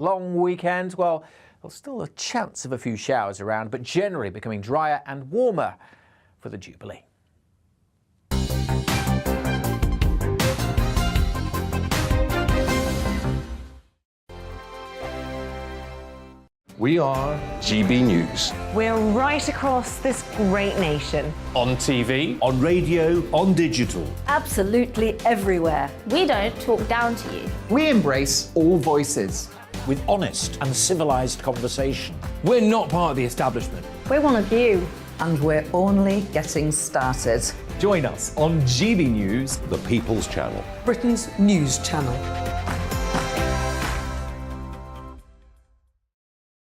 Long weekend, well, there's still a chance of a few showers around, but generally becoming drier and warmer for the Jubilee. We are GB News. We're right across this great nation. On TV, on radio, on digital. Absolutely everywhere. We don't talk down to you. We embrace all voices. With honest and civilised conversation. We're not part of the establishment. We're one of you. And we're only getting started. Join us on GB News, the People's Channel. Britain's news channel.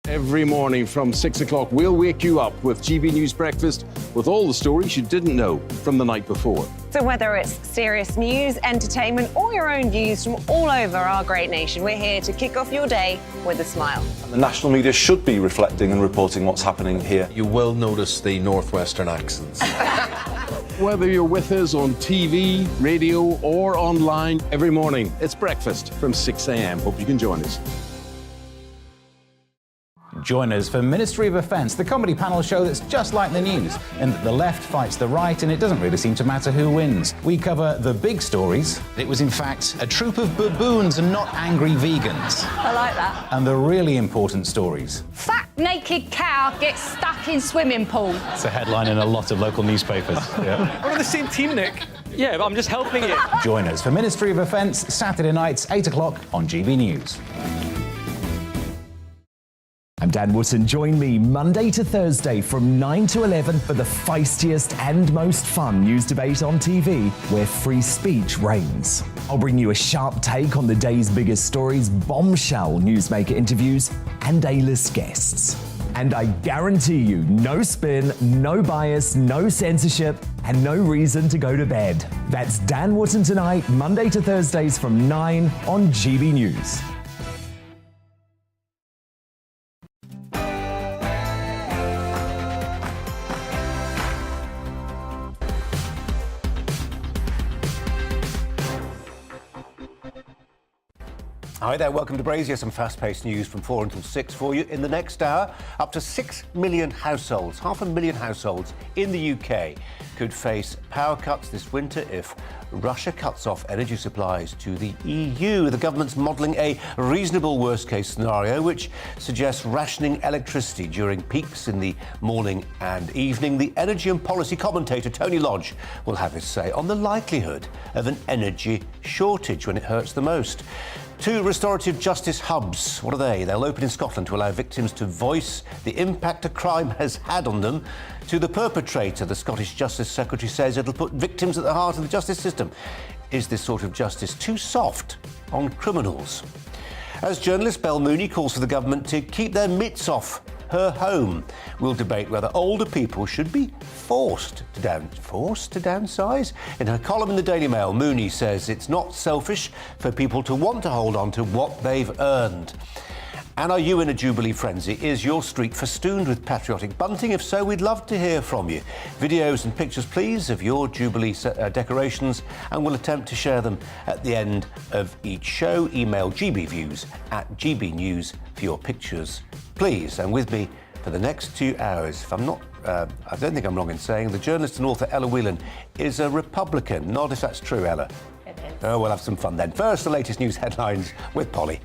Every morning from 6 o'clock, we'll wake you up with GB News Breakfast with all the stories you didn't know from the night before. So whether it's serious news, entertainment, or your own views from all over our great nation, we're here to kick off your day with a smile. And the national media should be reflecting and reporting what's happening here. You will notice the northwestern accents. Whether you're with us on TV, radio, or online, every morning, it's breakfast from 6 a.m. Hope you can join us. Join us for Ministry of Defence, the comedy panel show that's just like the news, in that the left fights the right and it doesn't really seem to matter who wins. We cover the big stories. It was in fact a troop of baboons and not angry vegans. I like that. And the really important stories. Fat naked cow gets stuck in swimming pool. It's a headline in a lot of local newspapers. Yeah. We're on the same team, Nick. Yeah, but I'm just helping you. Join us for Ministry of Defence, Saturday nights, 8 o'clock on GB News. I'm Dan Wootton. Join me Monday to Thursday from 9 to 11 for the feistiest and most fun news debate on TV, where free speech reigns. I'll bring you a sharp take on the day's biggest stories, bombshell newsmaker interviews, and A-list guests. And I guarantee you, no spin, no bias, no censorship, and no reason to go to bed. That's Dan Wootton tonight, Monday to Thursdays from 9 on GB News. Hi there, welcome to Brazier. Some fast-paced news from 4 until 6 for you. In the next hour, up to 6 million households, 500,000 households in the UK could face power cuts this winter if Russia cuts off energy supplies to the EU. The government's modelling a reasonable worst-case scenario, which suggests rationing electricity during peaks in the morning and evening. The energy and policy commentator Tony Lodge will have his say on the likelihood of an energy shortage when it hurts the most. 2 restorative justice hubs. What are they? They'll open in Scotland to allow victims to voice the impact a crime has had on them. To the perpetrator, the Scottish Justice Secretary says it'll put victims at the heart of the justice system. Is this sort of justice too soft on criminals? As journalist Belle Mooney calls for the government to keep their mitts off her home, we'll debate whether older people should be forced to downsize. In her column in the Daily Mail, Mooney says it's not selfish for people to want to hold on to what they've earned. And are you in a Jubilee frenzy? Is your street festooned with patriotic bunting? If so, we'd love to hear from you. Videos and pictures, please, of your Jubilee decorations, and we'll attempt to share them at the end of each show. Email gbviews@gbnews for your pictures, please. And with me for the next 2 hours, if I'm not, I don't think I'm wrong in saying, the journalist and author Ella Whelan is a Republican. Nod if that's true, Ella. It is. Oh, we'll have some fun then. First, the latest news headlines with Polly.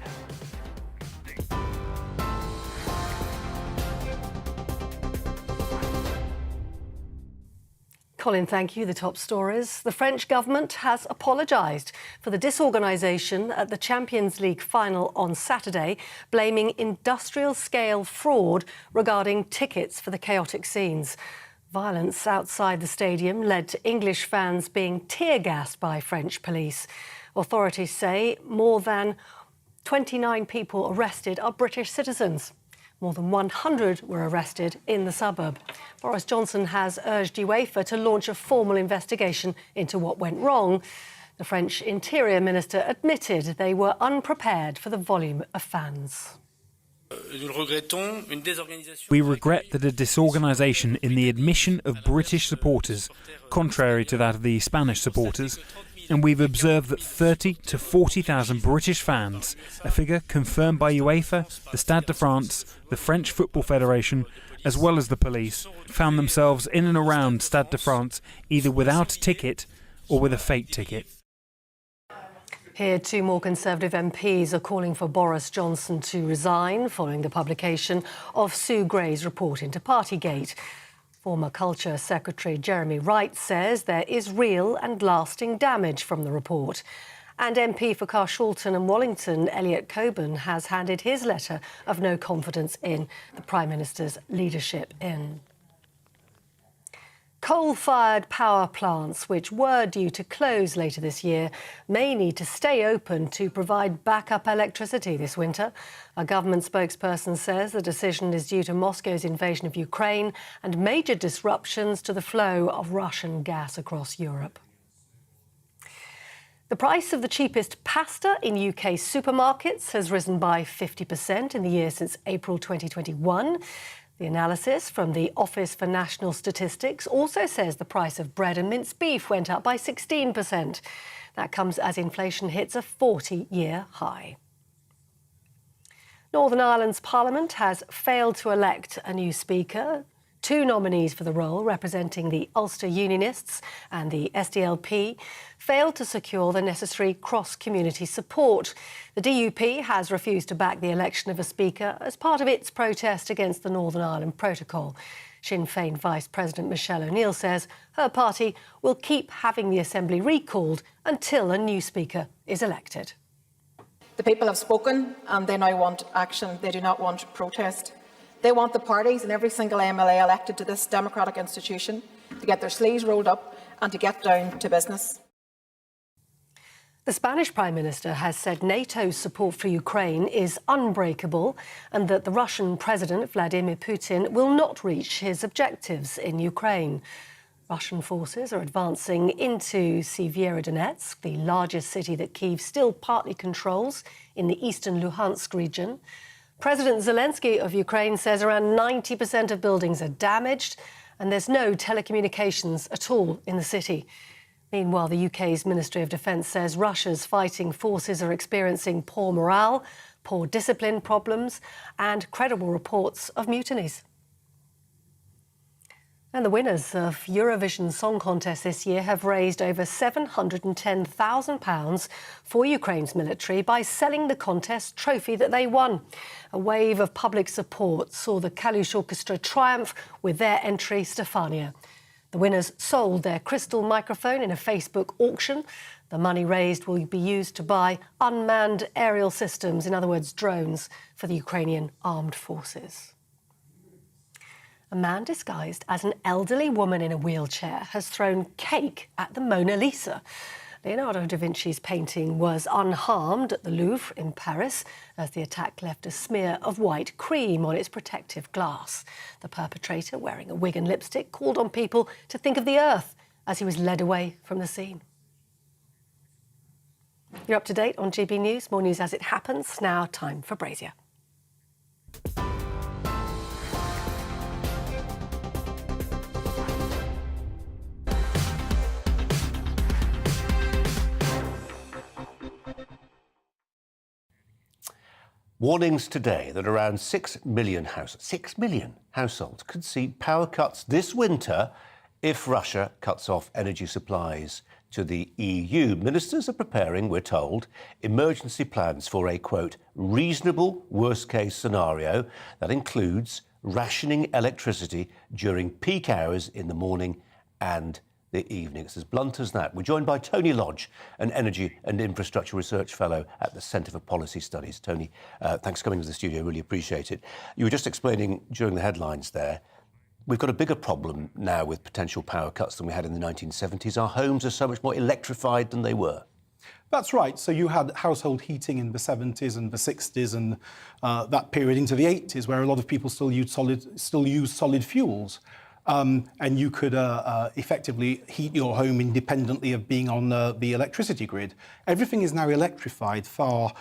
Colin, thank you. The top stories. The French government has apologised for the disorganisation at the Champions League final on Saturday, blaming industrial-scale fraud regarding tickets for the chaotic scenes. Violence outside the stadium led to English fans being tear-gassed by French police. Authorities say more than 29 people arrested are British citizens. More than 100 were arrested in the suburb. Boris Johnson has urged UEFA to launch a formal investigation into what went wrong. The French Interior Minister admitted they were unprepared for the volume of fans. We regret that a disorganisation in the admission of British supporters, contrary to that of the Spanish supporters, and we've observed that 30 to 40,000 British fans, a figure confirmed by UEFA, the Stade de France, the French Football Federation, as well as the police, found themselves in and around Stade de France either without a ticket or with a fake ticket. Here, two more Conservative MPs are calling for Boris Johnson to resign following the publication of Sue Gray's report into Partygate. Former Culture Secretary Jeremy Wright says there is real and lasting damage from the report. And MP for Carshalton and Wallington, Elliot Coburn, has handed his letter of no confidence in the Prime Minister's leadership in. Coal-fired power plants, which were due to close later this year, may need to stay open to provide backup electricity this winter. A government spokesperson says the decision is due to Moscow's invasion of Ukraine and major disruptions to the flow of Russian gas across Europe. The price of the cheapest pasta in UK supermarkets has risen by 50% in the year since April 2021. The analysis from the Office for National Statistics also says the price of bread and minced beef went up by 16%. That comes as inflation hits a 40-year high. Northern Ireland's Parliament has failed to elect a new Speaker. Two nominees for the role, representing the Ulster Unionists and the SDLP, failed to secure the necessary cross-community support. The DUP has refused to back the election of a Speaker as part of its protest against the Northern Ireland Protocol. Sinn Féin Vice President Michelle O'Neill says her party will keep having the Assembly recalled until a new Speaker is elected. The people have spoken and they now want action. They do not want protest. They want the parties and every single MLA elected to this democratic institution to get their sleeves rolled up and to get down to business. The Spanish Prime Minister has said NATO's support for Ukraine is unbreakable and that the Russian President Vladimir Putin will not reach his objectives in Ukraine. Russian forces are advancing into Severodonetsk, the largest city that Kyiv still partly controls in the eastern Luhansk region. President Zelensky of Ukraine says around 90% of buildings are damaged and there's no telecommunications at all in the city. Meanwhile, the UK's Ministry of Defence says Russia's fighting forces are experiencing poor morale, poor discipline problems and credible reports of mutinies. And the winners of Eurovision Song Contest this year have raised over £710,000 for Ukraine's military by selling the contest trophy that they won. A wave of public support saw the Kalush Orchestra triumph with their entry, Stefania. The winners sold their crystal microphone in a Facebook auction. The money raised will be used to buy unmanned aerial systems, in other words, drones, for the Ukrainian armed forces. A man disguised as an elderly woman in a wheelchair has thrown cake at the Mona Lisa. Leonardo da Vinci's painting was unharmed at the Louvre in Paris as the attack left a smear of white cream on its protective glass. The perpetrator, wearing a wig and lipstick, called on people to think of the earth as he was led away from the scene. You're up to date on GB News. More news as it happens. Now, time for Brazier. Warnings today that around 6 million households could see power cuts this winter if Russia cuts off energy supplies to the EU. Ministers are preparing, we're told, emergency plans for a, quote, reasonable worst-case scenario that includes rationing electricity during peak hours in the morning and the evening. It's as blunt as that. We're joined by Tony Lodge, an Energy and Infrastructure Research Fellow at the Centre for Policy Studies. Tony, thanks for coming to the studio. Really appreciate it. You were just explaining during the headlines there, we've got a bigger problem now with potential power cuts than we had in the 1970s. Our homes are so much more electrified than they were. That's right. So you had household heating in the 70s and the 60s and that period into the 80s where a lot of people still use solid fuels. and you could effectively heat your home independently of being on the electricity grid. Everything is now electrified, far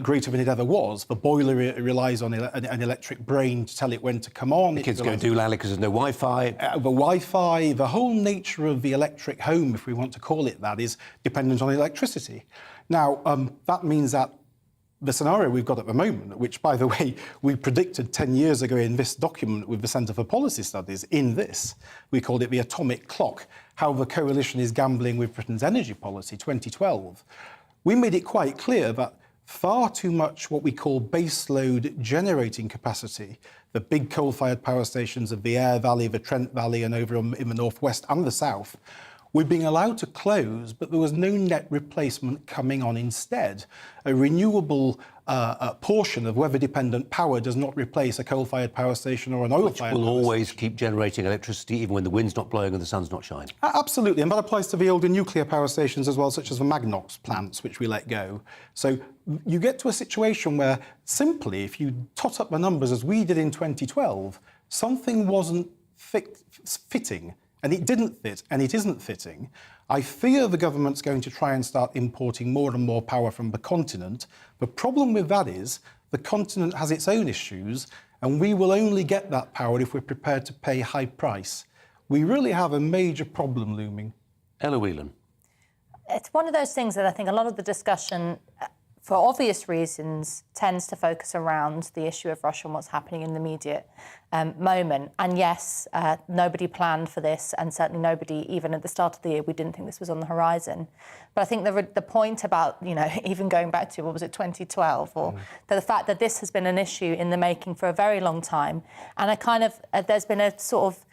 greater than it ever was. The boiler relies on an electric brain to tell it when to come on. The kids go doolally because there's no Wi-Fi. The Wi-Fi, the whole nature of the electric home, if we want to call it that, is dependent on electricity. Now, that means that the scenario we've got at the moment, which, by the way, we predicted 10 years ago in this document with the Centre for Policy Studies, we called it the atomic clock, how the coalition is gambling with Britain's energy policy, 2012. We made it quite clear that far too much what we call baseload generating capacity, the big coal-fired power stations of the Aire Valley, the Trent Valley, and over in the northwest and the south, we're being allowed to close, but there was no net replacement coming on instead. A renewable portion of weather-dependent power does not replace a coal-fired power station or an oil-fired power station. Which will always keep generating electricity even when the wind's not blowing and the sun's not shining. Absolutely, and that applies to the older nuclear power stations as well, such as the Magnox plants, which we let go. So you get to a situation where simply, if you tot up the numbers as we did in 2012, something wasn't fitting. And it didn't fit, and it isn't fitting. I fear the government's going to try and start importing more and more power from the continent. The problem with that is the continent has its own issues, and we will only get that power if we're prepared to pay high price. We really have a major problem looming. Ella Whelan. It's one of those things that I think a lot of the discussion, for obvious reasons, tends to focus around the issue of Russia and what's happening in the immediate moment. And yes, nobody planned for this, and certainly nobody, even at the start of the year, we didn't think this was on the horizon. But I think the point about, even going back to, 2012, or the fact that this has been an issue in the making for a very long time, and there's been a sort of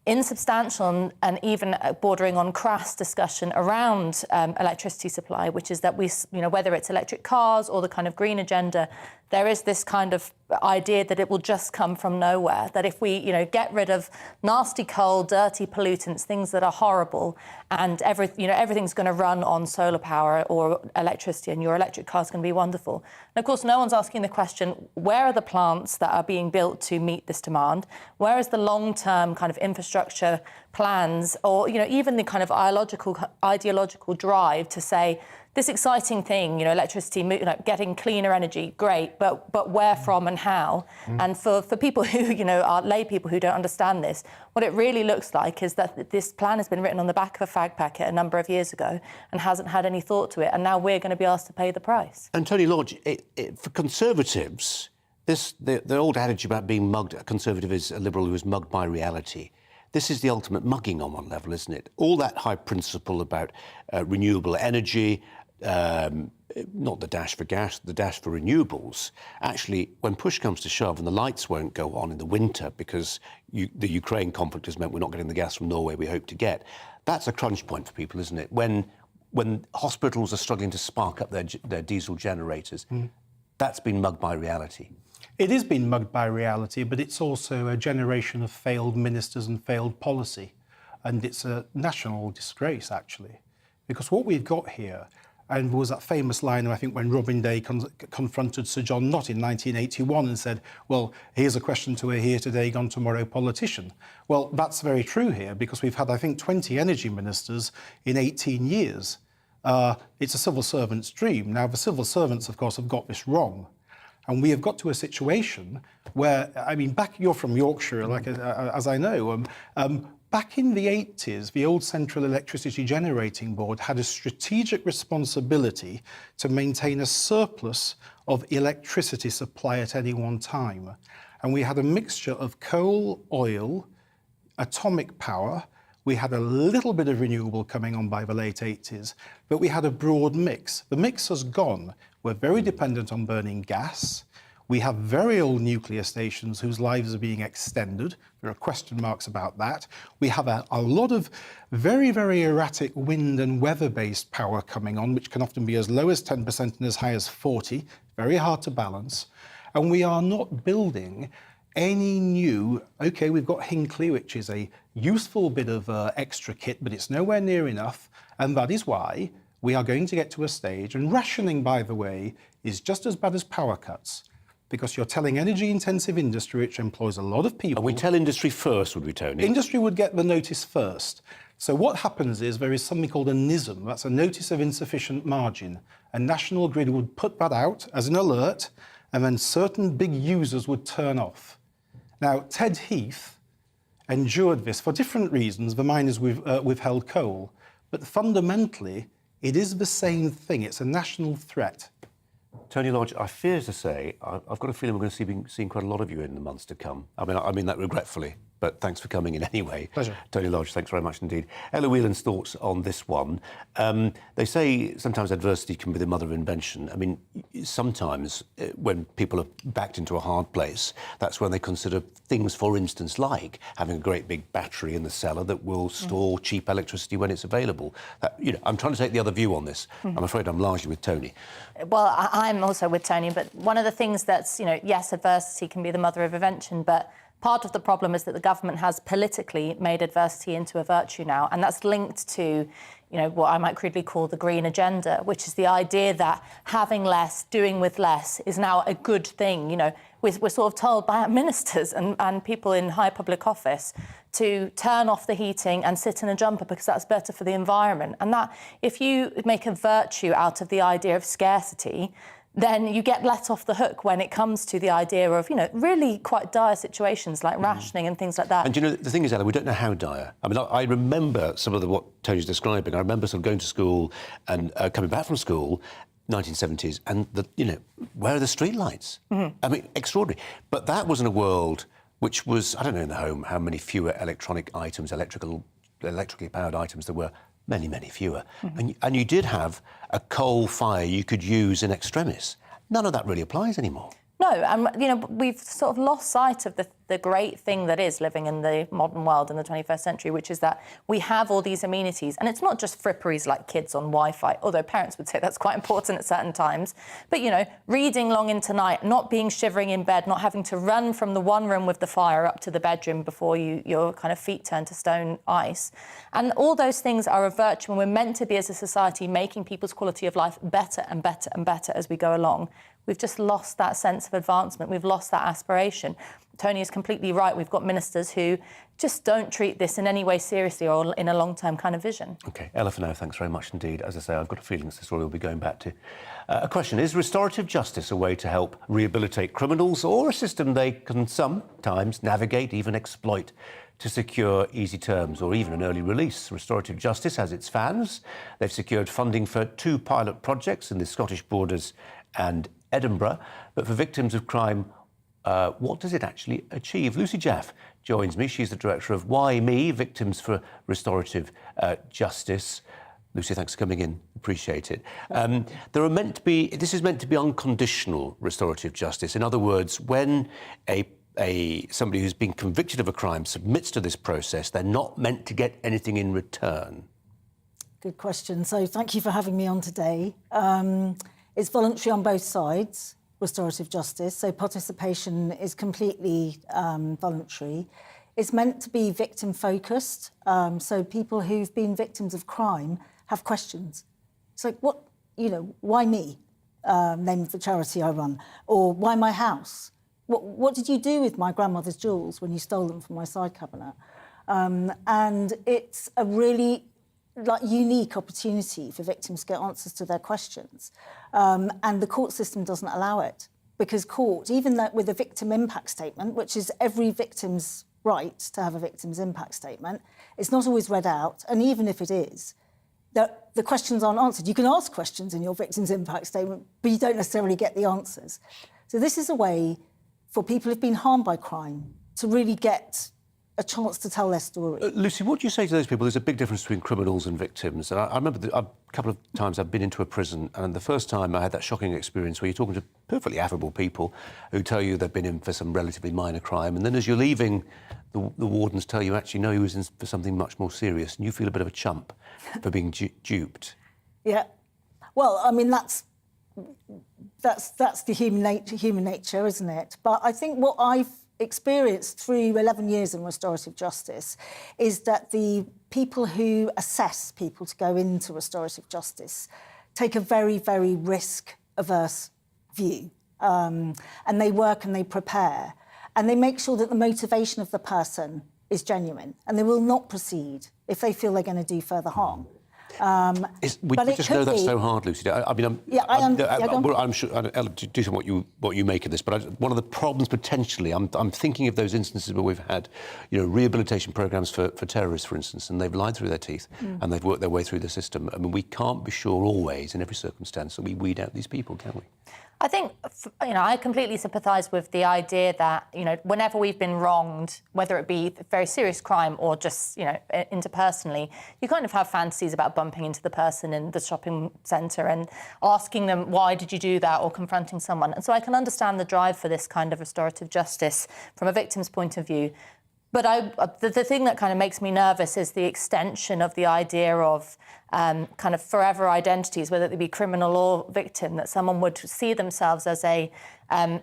insubstantial and even bordering on crass discussion around electricity supply, which is that whether it's electric cars or the kind of green agenda, there is this kind of idea that it will just come from nowhere, that if we, get rid of nasty coal, dirty pollutants, things that are horrible, and everything's going to run on solar power or electricity, and your electric car's going to be wonderful. And of course, no one's asking the question, where are the plants that are being built to meet this demand? Where is the long-term kind of infrastructure plans, or even the kind of ideological drive to say, this exciting thing, electricity, getting cleaner energy, great, but where from and how? And for people who, are lay people who don't understand this, what it really looks like is that this plan has been written on the back of a fag packet a number of years ago and hasn't had any thought to it, and now we're going to be asked to pay the price. And Tony Lodge, for Conservatives, the old adage about being mugged, a Conservative is a Liberal who is mugged by reality. This is the ultimate mugging on one level, isn't it? All that high principle about renewable energy, not the dash for gas, the dash for renewables. Actually, when push comes to shove and the lights won't go on in the winter because the Ukraine conflict has meant we're not getting the gas from Norway we hope to get, that's a crunch point for people, isn't it? When hospitals are struggling to spark up their diesel generators, that's been mugged by reality. It is being mugged by reality, but it's also a generation of failed ministers and failed policy. And it's a national disgrace, actually. Because what we've got here, and was that famous line, I think, when Robin Day confronted Sir John Knott in 1981 and said, well, here's a question to a here today, gone tomorrow politician. Well, that's very true here, because we've had, I think, 20 energy ministers in 18 years. It's a civil servant's dream. Now, the civil servants, of course, have got this wrong. And we have got to a situation where, you're from Yorkshire, as I know, back in the 80s, the old Central Electricity Generating Board had a strategic responsibility to maintain a surplus of electricity supply at any one time. And we had a mixture of coal, oil, atomic power. We had a little bit of renewable coming on by the late 80s, but we had a broad mix. The mix has gone. We're very dependent on burning gas. We have very old nuclear stations whose lives are being extended. There are question marks about that. We have a lot of very, very erratic wind and weather-based power coming on, which can often be as low as 10% and as high as 40%. Very hard to balance. And we are not building any new... OK, we've got Hinkley, which is a useful bit of extra kit, but it's nowhere near enough. And that is why we are going to get to a stage, and rationing, by the way, is just as bad as power cuts. because you're telling energy-intensive industry, which employs a lot of people... And we tell industry first, would we, Tony? Industry would get the notice first. So what happens is there is something called a NISM, that's a Notice of Insufficient Margin. And National Grid would put that out as an alert, and then certain big users would turn off. Now, Ted Heath endured this for different reasons. The miners withheld coal. But fundamentally, it is the same thing. It's a national threat. Tony Lodge, I fear to say, I've got a feeling we're going to be seeing quite a lot of you in the months to come. I mean that regretfully, but thanks for coming in anyway. Pleasure. Tony Lodge, thanks very much indeed. Ella Whelan's thoughts on this one. They say sometimes adversity can be the mother of invention. I mean, sometimes when people are backed into a hard place, that's when they consider things, for instance, like having a great big battery in the cellar that will store cheap electricity when it's available. I'm trying to take the other view on this. I'm afraid I'm largely with Tony. Well, I'm also with Tony, but one of the things that's, yes, adversity can be the mother of invention, but part of the problem is that the government has politically made adversity into a virtue now, and that's linked to, what I might crudely call the green agenda, which is the idea that having less, doing with less is now a good thing. We're sort of told by our ministers and people in high public office to turn off the heating and sit in a jumper because that's better for the environment. And that, if you make a virtue out of the idea of scarcity, then you get let off the hook when it comes to the idea of, really quite dire situations like rationing and things like that. And the thing is, Ella, we don't know how dire. I mean, I remember some of what Tony's describing. I remember sort of going to school and coming back from school, 1970s, and where are the street lights? I mean, extraordinary. But that was in a world which was, I don't know in the home how many fewer electronic items, electrically powered items there were. Many, many fewer. And you did have a coal fire you could use in extremis. None of that really applies anymore. No, and we've sort of lost sight of the great thing that is living in the modern world in the 21st century, which is that we have all these amenities. And it's not just fripperies like kids on Wi-Fi, although parents would say that's quite important at certain times. But, reading long into night, not being shivering in bed, not having to run from the one room with the fire up to the bedroom before your kind of feet turn to stone ice. And all those things are a virtue, and we're meant to be, as a society, making people's quality of life better and better and better as we go along. We've just lost that sense of advancement. We've lost that aspiration. Tony is completely right. We've got ministers who just don't treat this in any way seriously or in a long-term kind of vision. OK, Ella, for now, thanks very much indeed. As I say, I've got a feeling it's the story we'll be going back to. A question, is restorative justice a way to help rehabilitate criminals, or a system they can sometimes navigate, even exploit, to secure easy terms or even an early release? Restorative justice has its fans. They've secured funding for 2 pilot projects in the Scottish Borders and Edinburgh. But for victims of crime, what does it actually achieve? Lucy Jaff joins me. She's the director of Why Me? Victims for Restorative Justice. Lucy, thanks for coming in. Appreciate it. This is meant to be unconditional restorative justice. In other words, when somebody who's been convicted of a crime submits to this process, they're not meant to get anything in return. Good question. So thank you for having me on today. It's voluntary on both sides, restorative justice, so participation is completely voluntary. It's meant to be victim-focused, so people who've been victims of crime have questions. It's like, why me? Name of the charity I run. Or why my house? What did you do with my grandmother's jewels when you stole them from my side cabinet? And it's a really unique opportunity for victims to get answers to their questions. And the court system doesn't allow it, because court, even with a victim impact statement, which is every victim's right to have a victim's impact statement, it's not always read out. And even if it is, the questions aren't answered. You can ask questions in your victim's impact statement, but you don't necessarily get the answers. So this is a way for people who've been harmed by crime to really get a chance to tell their story. Lucy, what do you say to those people? There's a big difference between criminals and victims. And I remember a couple of times I've been into a prison, and the first time I had that shocking experience where you're talking to perfectly affable people who tell you they've been in for some relatively minor crime, and then as you're leaving, the wardens tell you, actually, no, he was in for something much more serious, and you feel a bit of a chump for being duped. Yeah. Well, I mean, that's the human nature, isn't it? But I think what I've experienced through 11 years in restorative justice is that the people who assess people to go into restorative justice take a very, very risk-averse view. And they work and they prepare. And they make sure that the motivation of the person is genuine. And they will not proceed if they feel they're going to do further harm. We just know that's so hard, Lucy. I'm sure I'll do some what you make of this. But one of the problems potentially, I'm thinking of those instances where we've had, rehabilitation programmes for terrorists, for instance, and they've lied through their teeth and they've worked their way through the system. I mean, we can't be sure always in every circumstance that we weed out these people, can we? I think, I completely sympathise with the idea that, whenever we've been wronged, whether it be a very serious crime or just, interpersonally, you kind of have fantasies about bumping into the person in the shopping centre and asking them, why did you do that, or confronting someone. And so I can understand the drive for this kind of restorative justice from a victim's point of view. But the thing that kind of makes me nervous is the extension of the idea of kind of forever identities, whether it be criminal or victim, that someone would see themselves as a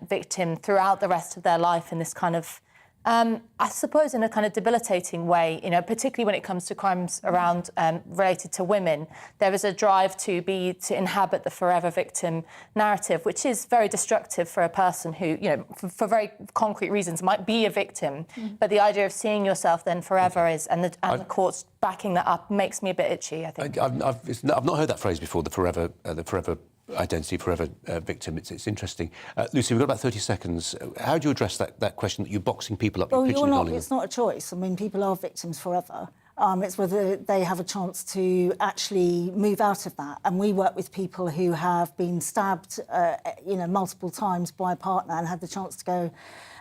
victim throughout the rest of their life in this kind of, I suppose, in a kind of debilitating way, particularly when it comes to crimes around related to women. There is a drive to inhabit the forever victim narrative, which is very destructive for a person who, for very concrete reasons, might be a victim. But the idea of seeing yourself then forever is, and the courts backing that up, makes me a bit itchy, I think. I've not heard that phrase before, the forever identity, forever victim. It's interesting. Lucy, we've got about 30 seconds. How do you address that question that you're boxing people up? Well, it's not a choice. I mean, people are victims forever. It's whether they have a chance to actually move out of that. And we work with people who have been stabbed, multiple times by a partner and had the chance to go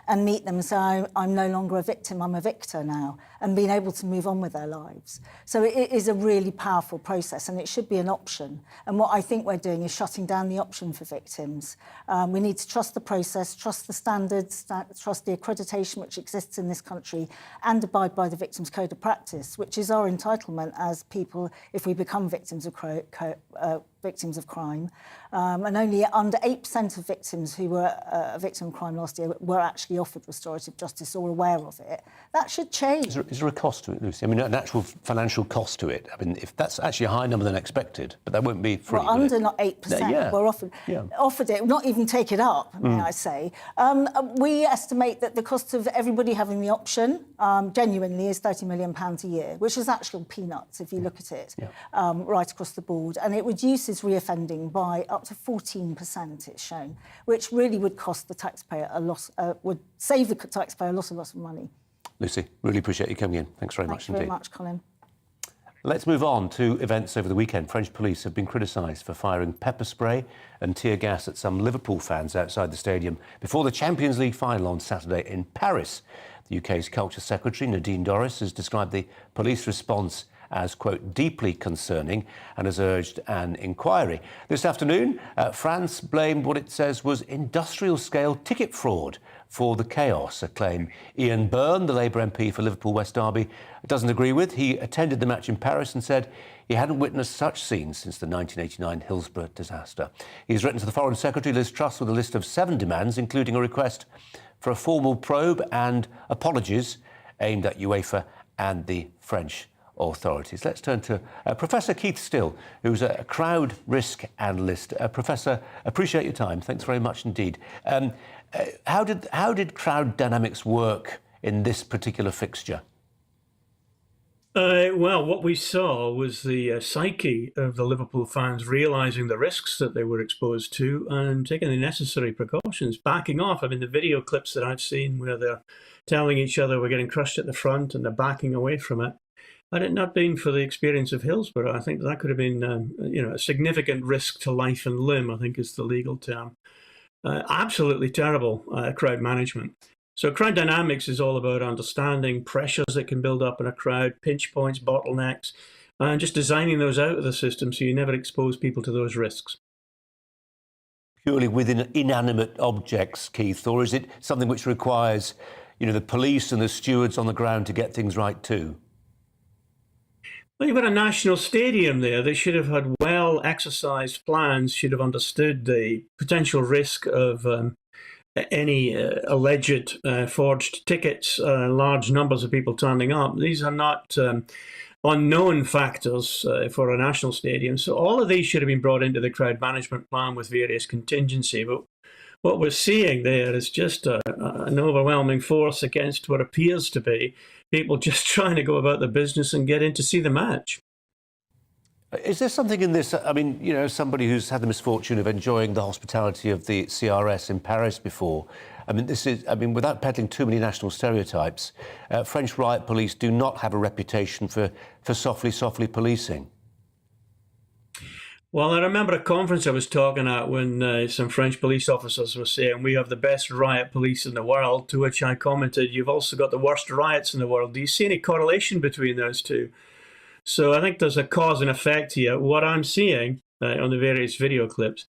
and meet them and say, I'm no longer a victim, I'm a victor now, and being able to move on with their lives. So it is a really powerful process, and it should be an option. And what I think we're doing is shutting down the option for victims. We need to trust the process, trust the standards, trust the accreditation which exists in this country, and abide by the Victims Code of Practice, which is our entitlement as people if we become victims of crime. And only under 8% of victims who were a victim of crime last year were actually offered restorative justice or aware of it. That should change. Is there a cost to it, Lucy? I mean, an actual financial cost to it? I mean, if that's actually a higher number than expected, but that won't be free. Well, under not 8%, we're offered it, not even take it up, may I say. We estimate that the cost of everybody having the option, genuinely, is £30 million a year, which is actual peanuts if you look at it, right across the board. And it reduces reoffending by up to 14%, it's shown, which really would cost the taxpayer would save the taxpayer a lot of money. Lucy, really appreciate you coming in. Thanks very much indeed. Thank you very much, Colin. Let's move on to events over the weekend. French police have been criticised for firing pepper spray and tear gas at some Liverpool fans outside the stadium before the Champions League final on Saturday in Paris. The UK's Culture Secretary, Nadine Dorries, has described the police response as, quote, deeply concerning and has urged an inquiry. This afternoon, France blamed what it says was industrial-scale ticket fraud for the chaos, a claim Ian Byrne, the Labour MP for Liverpool West Derby, doesn't agree with. He attended the match in Paris and said he hadn't witnessed such scenes since the 1989 Hillsborough disaster. He's written to the Foreign Secretary, Liz Truss, with a list of 7 demands, including a request for a formal probe and apologies aimed at UEFA and the French authorities. Let's turn to Professor Keith Still, who's a crowd risk analyst. Professor, appreciate your time. Thanks very much indeed. How did crowd dynamics work in this particular fixture? Well, what we saw was the psyche of the Liverpool fans realising the risks that they were exposed to and taking the necessary precautions, backing off. I mean, the video clips that I've seen where they're telling each other we're getting crushed at the front and they're backing away from it. Had it not been for the experience of Hillsborough, I think that could have been, a significant risk to life and limb, I think is the legal term. Absolutely terrible crowd management. So crowd dynamics is all about understanding pressures that can build up in a crowd, pinch points, bottlenecks, and just designing those out of the system so you never expose people to those risks. Purely within inanimate objects, Keith, or is it something which requires, the police and the stewards on the ground to get things right too? Well, you've got a national stadium there. They should have had well-exercised plans, should have understood the potential risk of any alleged forged tickets, large numbers of people turning up. These are not unknown factors for a national stadium. So all of these should have been brought into the crowd management plan with various contingency. But what we're seeing there is just an overwhelming force against what appears to be people just trying to go about the business and get in to see the match. Is there something in this? I mean, you know, somebody who's had the misfortune of enjoying the hospitality of the CRS in Paris before. I mean, without peddling too many national stereotypes, French riot police do not have a reputation for softly policing. Well, I remember a conference I was talking at when some French police officers were saying we have the best riot police in the world, to which I commented, you've also got the worst riots in the world. Do you see any correlation between those two? So I think there's a cause and effect here. What I'm seeing on the various video clips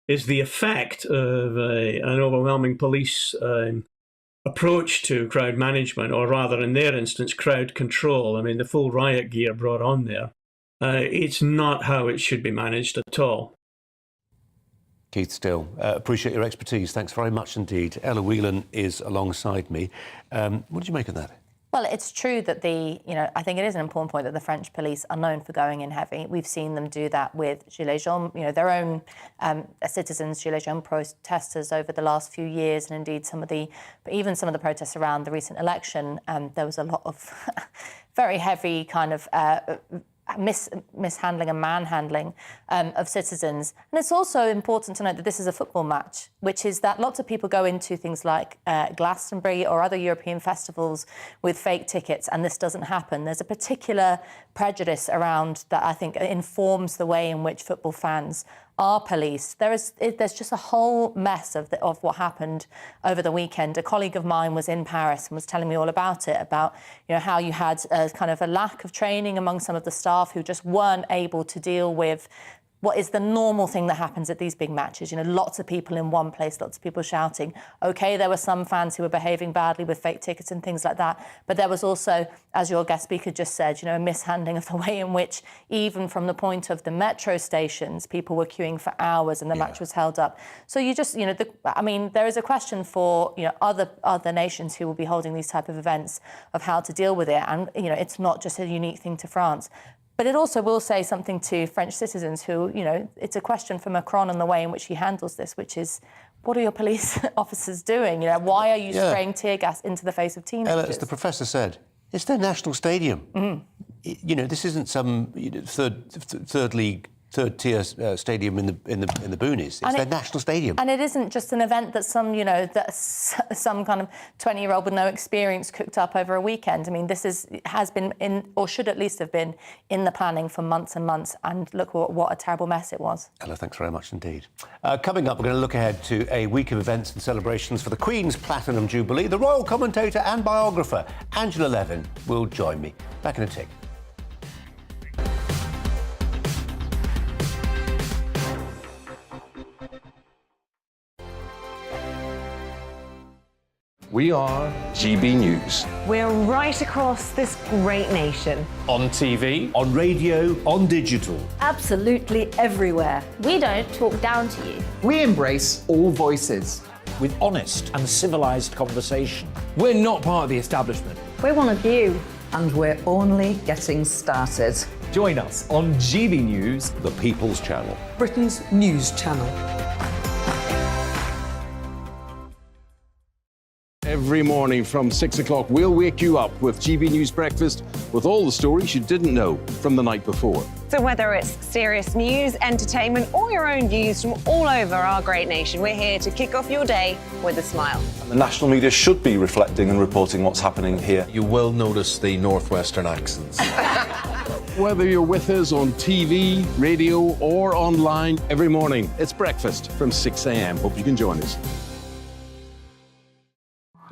is the effect of an overwhelming police approach to crowd management, or rather, in their instance, crowd control. I mean, the full riot gear brought on there. It's not how it should be managed at all. Keith Still, appreciate your expertise. Thanks very much indeed. Ella Whelan is alongside me. What did you make of that? Well, it's true that I think it is an important point that the French police are known for going in heavy. We've seen them do that with Gilets jaunes, their own citizens, Gilets jaunes protesters over the last few years, and indeed even some of the protests around the recent election. There was a lot of very heavy kind of mishandling and manhandling of citizens. And it's also important to note that this is a football match, which is that lots of people go into things like Glastonbury or other European festivals with fake tickets, and this doesn't happen. There's a particular prejudice around that I think informs the way in which football fans are policed. There's just a whole mess of what happened over the weekend. A colleague of mine was in Paris and was telling me all about it, about how you had kind of a lack of training among some of the staff who just weren't able to deal with what is the normal thing that happens at these big matches. Lots of people in one place, lots of people shouting. OK, there were some fans who were behaving badly with fake tickets and things like that. But there was also, as your guest speaker just said, a mishandling of the way in which, even from the point of the metro stations, people were queuing for hours and the match was held up. So you just, there is a question for, other nations who will be holding these type of events of how to deal with it. And, it's not just a unique thing to France. But it also will say something to French citizens who, it's a question for Macron and the way in which he handles this, which is, what are your police officers doing? Why are you spraying tear gas into the face of teenagers? Ella, as the professor said, it's their national stadium. Mm-hmm. This isn't some third league, third-tier stadium in the boonies. It's their national stadium. And it isn't just an event that some kind of 20-year-old with no experience cooked up over a weekend. I mean, this has been in, or should at least have been, in the planning for months and months. And look what a terrible mess it was. Ella, thanks very much indeed. Coming up, we're going to look ahead to a week of events and celebrations for the Queen's Platinum Jubilee. The royal commentator and biographer, Angela Levin, will join me. Back in a tick. We are GB News. We're right across this great nation. On TV, on radio, on digital. Absolutely everywhere. We don't talk down to you. We embrace all voices. With honest and civilised conversation. We're not part of the establishment. We're one of you. And we're only getting started. Join us on GB News, The People's Channel. Britain's news channel. Every morning from 6 o'clock, we'll wake you up with GB News Breakfast with all the stories you didn't know from the night before. So whether it's serious news, entertainment, or your own views from all over our great nation, we're here to kick off your day with a smile. And the national media should be reflecting and reporting what's happening here. You will notice the northwestern accents. Whether you're with us on TV, radio, or online, every morning, it's breakfast from 6 a.m. Hope you can join us.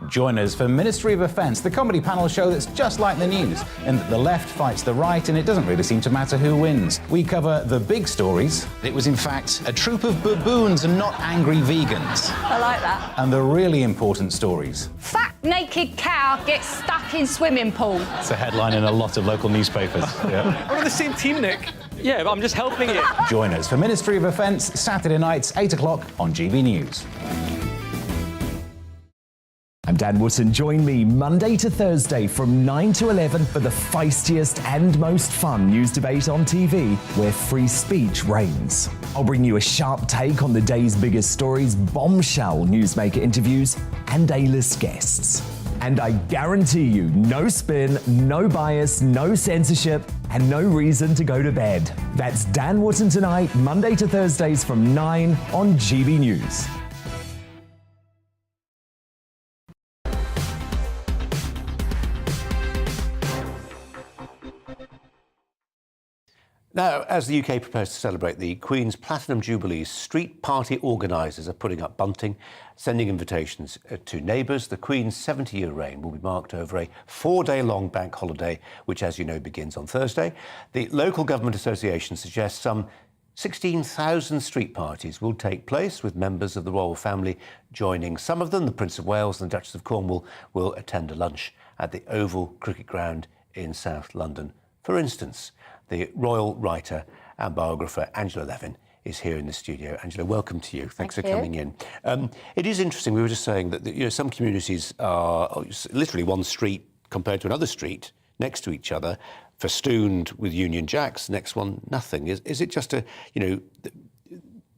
Join us for Ministry of Offence, the comedy panel show that's just like the news, in that the left fights the right and it doesn't really seem to matter who wins. We cover the big stories. It was in fact a troop of baboons and not angry vegans. I like that. And the really important stories. Fat naked cow gets stuck in swimming pool. It's a headline in a lot of local newspapers. Yeah. We're on the same team, Nick. Yeah, but I'm just helping you. Join us for Ministry of Offence, Saturday nights, 8 o'clock on GB News. I'm Dan Wootton. Join me Monday to Thursday from 9 to 11 for the feistiest and most fun news debate on TV, where free speech reigns. I'll bring you a sharp take on the day's biggest stories, bombshell newsmaker interviews, and A-list guests. And I guarantee you, no spin, no bias, no censorship, and no reason to go to bed. That's Dan Wootton Tonight, Monday to Thursdays from 9 on GB News. Now, as the UK prepares to celebrate the Queen's Platinum Jubilee, street party organisers are putting up bunting, sending invitations to neighbours. The Queen's 70-year reign will be marked over a 4-day-long bank holiday, which, as you know, begins on Thursday. The local government association suggests some 16,000 street parties will take place, with members of the royal family joining. Some of them, the Prince of Wales and the Duchess of Cornwall, will attend a lunch at the Oval Cricket Ground in South London. For instance, the royal writer and biographer Angela Levin is here in the studio. Angela, welcome to you. Thanks for coming in. It is interesting. We were just saying that some communities are literally one street compared to another street next to each other, festooned with Union Jacks. Next one, nothing. Is it just the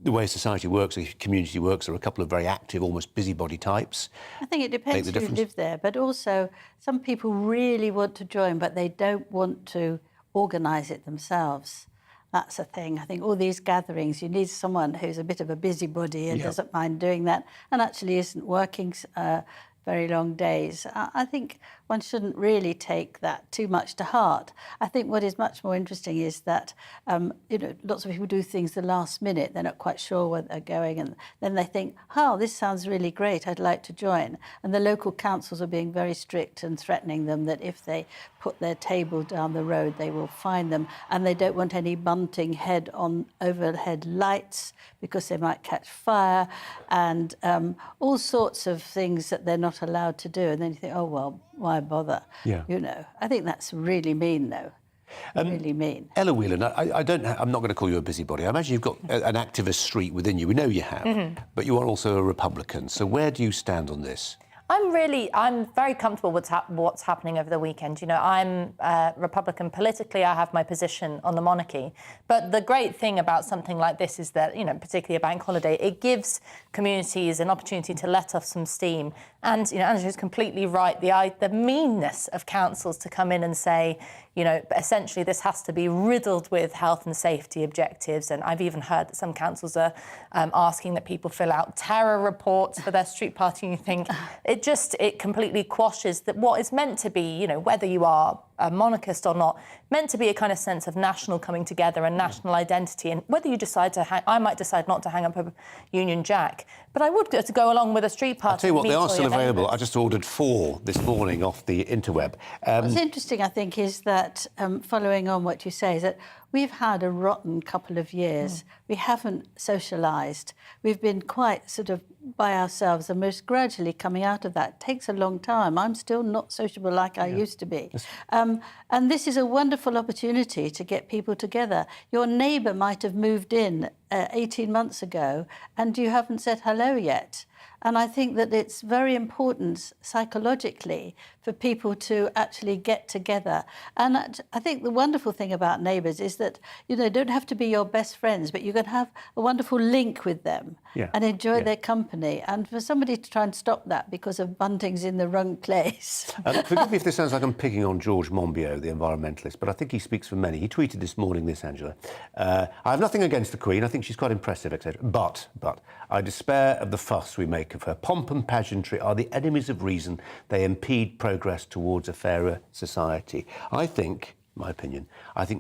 way society works, the community works, are a couple of very active, almost busybody types? I think it depends who live there, but also some people really want to join, but they don't want to organise it themselves. That's a thing. I think all these gatherings, you need someone who's a bit of a busybody and doesn't mind doing that, and actually isn't working very long days. I think one shouldn't really take that too much to heart. I think what is much more interesting is that lots of people do things the last minute. They're not quite sure where they're going, and then they think, oh, this sounds really great, I'd like to join. And the local councils are being very strict and threatening them that if they put their table down the road, they will fine them. And they don't want any bunting head on overhead lights because they might catch fire, and all sorts of things that they're not allowed to do. And then you think, oh, well, why bother? Yeah. I think that's really mean, though. Really mean. Ella Whelan, I'm not going to call you a busybody. I imagine you've got an activist streak within you. We know you have, but you are also a Republican. So where do you stand on this? I'm very comfortable with what's happening over the weekend. I'm Republican politically. I have my position on the monarchy. But the great thing about something like this is that, particularly a bank holiday, it gives communities an opportunity to let off some steam. And, Angela's completely right. The meanness of councils to come in and say, essentially this has to be riddled with health and safety objectives. And I've even heard that some councils are asking that people fill out terror reports for their street party. And you think it completely quashes what is meant to be, whether you are a monarchist or not, meant to be a kind of sense of national coming together and national identity. And whether you decide to I might decide not to hang up a Union Jack, but I would to go along with a street party. I'll tell you what, they are still available. I just ordered 4 this morning off the interweb. What's interesting, I think, is that, following on what you say, is that we've had a rotten couple of years. We haven't socialised. We've been quite sort of by ourselves, and we're gradually coming out of that. It takes a long time. I'm still not sociable like I used to be. And this is a wonderful opportunity to get people together. Your neighbour might have moved in 18 months ago and you haven't said hello yet. And I think that it's very important psychologically for people to actually get together. And I think the wonderful thing about neighbours is that, they don't have to be your best friends, but you can have a wonderful link with them and enjoy their company. And for somebody to try and stop that because of bunting's in the wrong place. Forgive me if this sounds like I'm picking on George Monbiot, the environmentalist, but I think he speaks for many. He tweeted this morning this, Angela. I have nothing against the Queen. I think she's quite impressive, etc. But I despair of the fuss we make of her. Pomp and pageantry are the enemies of reason. They impede progress towards a fairer society. I think, my opinion,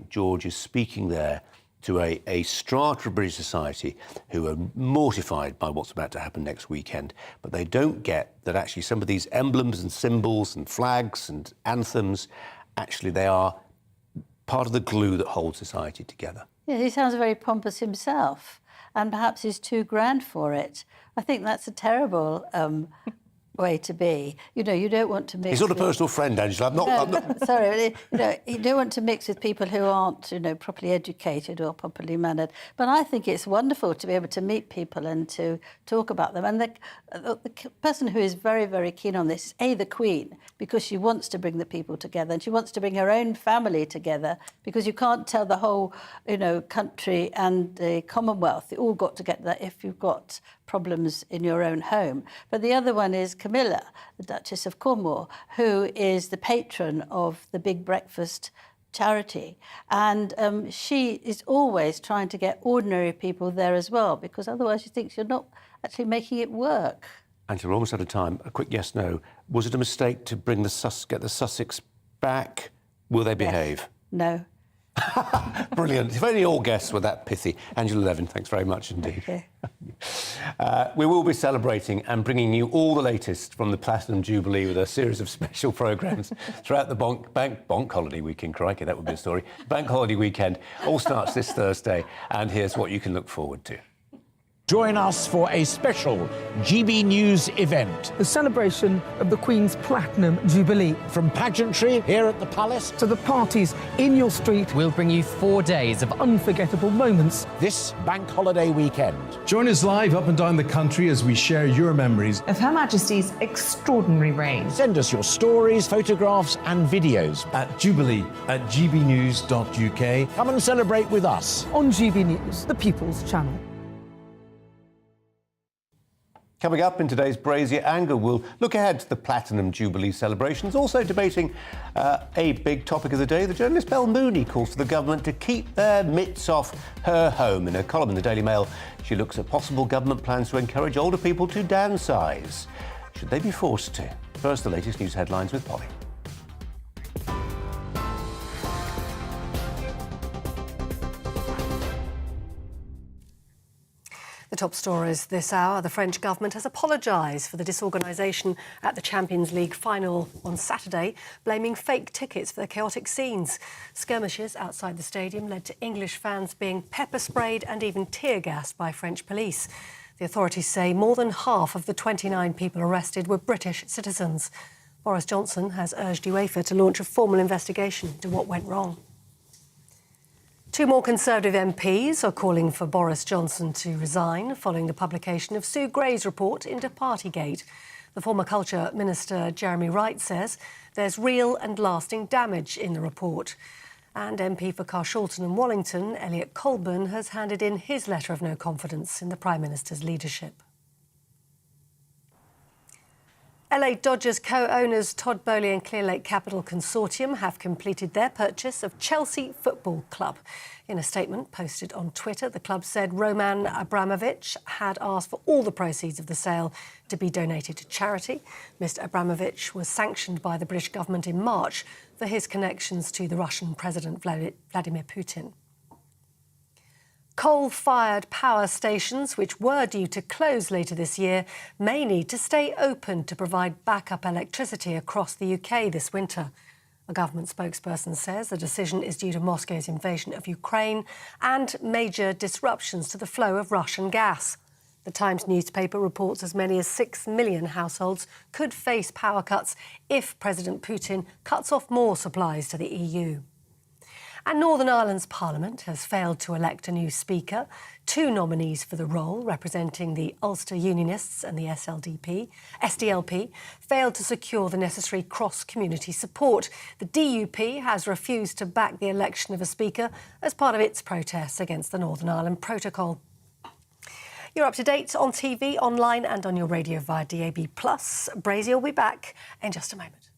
George is speaking there to a strata of British society who are mortified by what's about to happen next weekend, but they don't get that actually some of these emblems and symbols and flags and anthems, actually they are part of the glue that holds society together. Yeah, he sounds very pompous himself, and perhaps he's too grand for it. I think that's a terrible way to be. You know, you don't want to mix. He's not a personal friend, Angela. I'm not. Sorry, you know, you don't want to mix with people who aren't, you know, properly educated or properly mannered. But I think it's wonderful to be able to meet people and to talk about them. And the person who is very, very keen on this is the Queen, because she wants to bring the people together, and she wants to bring her own family together, because you can't tell the whole, you know, country and the Commonwealth. They all got together if you've got problems in your own home. But the other one is Camilla, the Duchess of Cornwall, who is the patron of the Big Breakfast charity. And she is always trying to get ordinary people there as well, because otherwise she thinks you're not actually making it work. Angela, we're almost out of time. A quick yes, no. Was it a mistake to bring get the Sussex back? Will they behave? Yes. No. Brilliant. If only all guests were that pithy. Angela Levin, thanks very much indeed. Okay. We will be celebrating and bringing you all the latest from the Platinum Jubilee with a series of special programmes throughout the Bank Holiday weekend. Crikey, that would be a story. Bank Holiday weekend all starts this Thursday, and here's what you can look forward to. Join us for a special GB News event. The celebration of the Queen's Platinum Jubilee. From pageantry here at the Palace to the parties in your street, we'll bring you 4 days of unforgettable moments this Bank Holiday weekend. Join us live up and down the country as we share your memories of Her Majesty's extraordinary reign. Send us your stories, photographs and videos at jubilee@gbnews.uk. Come and celebrate with us on GB News, the People's Channel. Coming up in today's Brazier Angle, we'll look ahead to the Platinum Jubilee celebrations, also debating a big topic of the day. The journalist Belle Mooney calls for the government to keep their mitts off her home. In her column in the Daily Mail, she looks at possible government plans to encourage older people to downsize. Should they be forced to? First, the latest news headlines with Polly. The top stories this hour. The French government has apologised for the disorganisation at the Champions League final on Saturday, blaming fake tickets for the chaotic scenes. Skirmishes outside the stadium led to English fans being pepper-sprayed and even tear-gassed by French police. The authorities say more than half of the 29 people arrested were British citizens. Boris Johnson has urged UEFA to launch a formal investigation into what went wrong. Two more Conservative MPs are calling for Boris Johnson to resign following the publication of Sue Gray's report into Partygate. The former Culture Minister Jeremy Wright says there's real and lasting damage in the report. And MP for Carshalton and Wallington, Elliot Colburn, has handed in his letter of no confidence in the Prime Minister's leadership. LA Dodgers co-owners Todd Boehly and Clearlake Capital Consortium have completed their purchase of Chelsea Football Club. In a statement posted on Twitter, the club said Roman Abramovich had asked for all the proceeds of the sale to be donated to charity. Mr. Abramovich was sanctioned by the British government in March for his connections to the Russian President Vladimir Putin. Coal-fired power stations, which were due to close later this year, may need to stay open to provide backup electricity across the UK this winter. A government spokesperson says the decision is due to Moscow's invasion of Ukraine and major disruptions to the flow of Russian gas. The Times newspaper reports as many as 6 million households could face power cuts if President Putin cuts off more supplies to the EU. And Northern Ireland's Parliament has failed to elect a new Speaker. Two nominees for the role, representing the Ulster Unionists and the SDLP, failed to secure the necessary cross-community support. The DUP has refused to back the election of a Speaker as part of its protests against the Northern Ireland Protocol. You're up to date on TV, online and on your radio via DAB+. Brazier will be back in just a moment.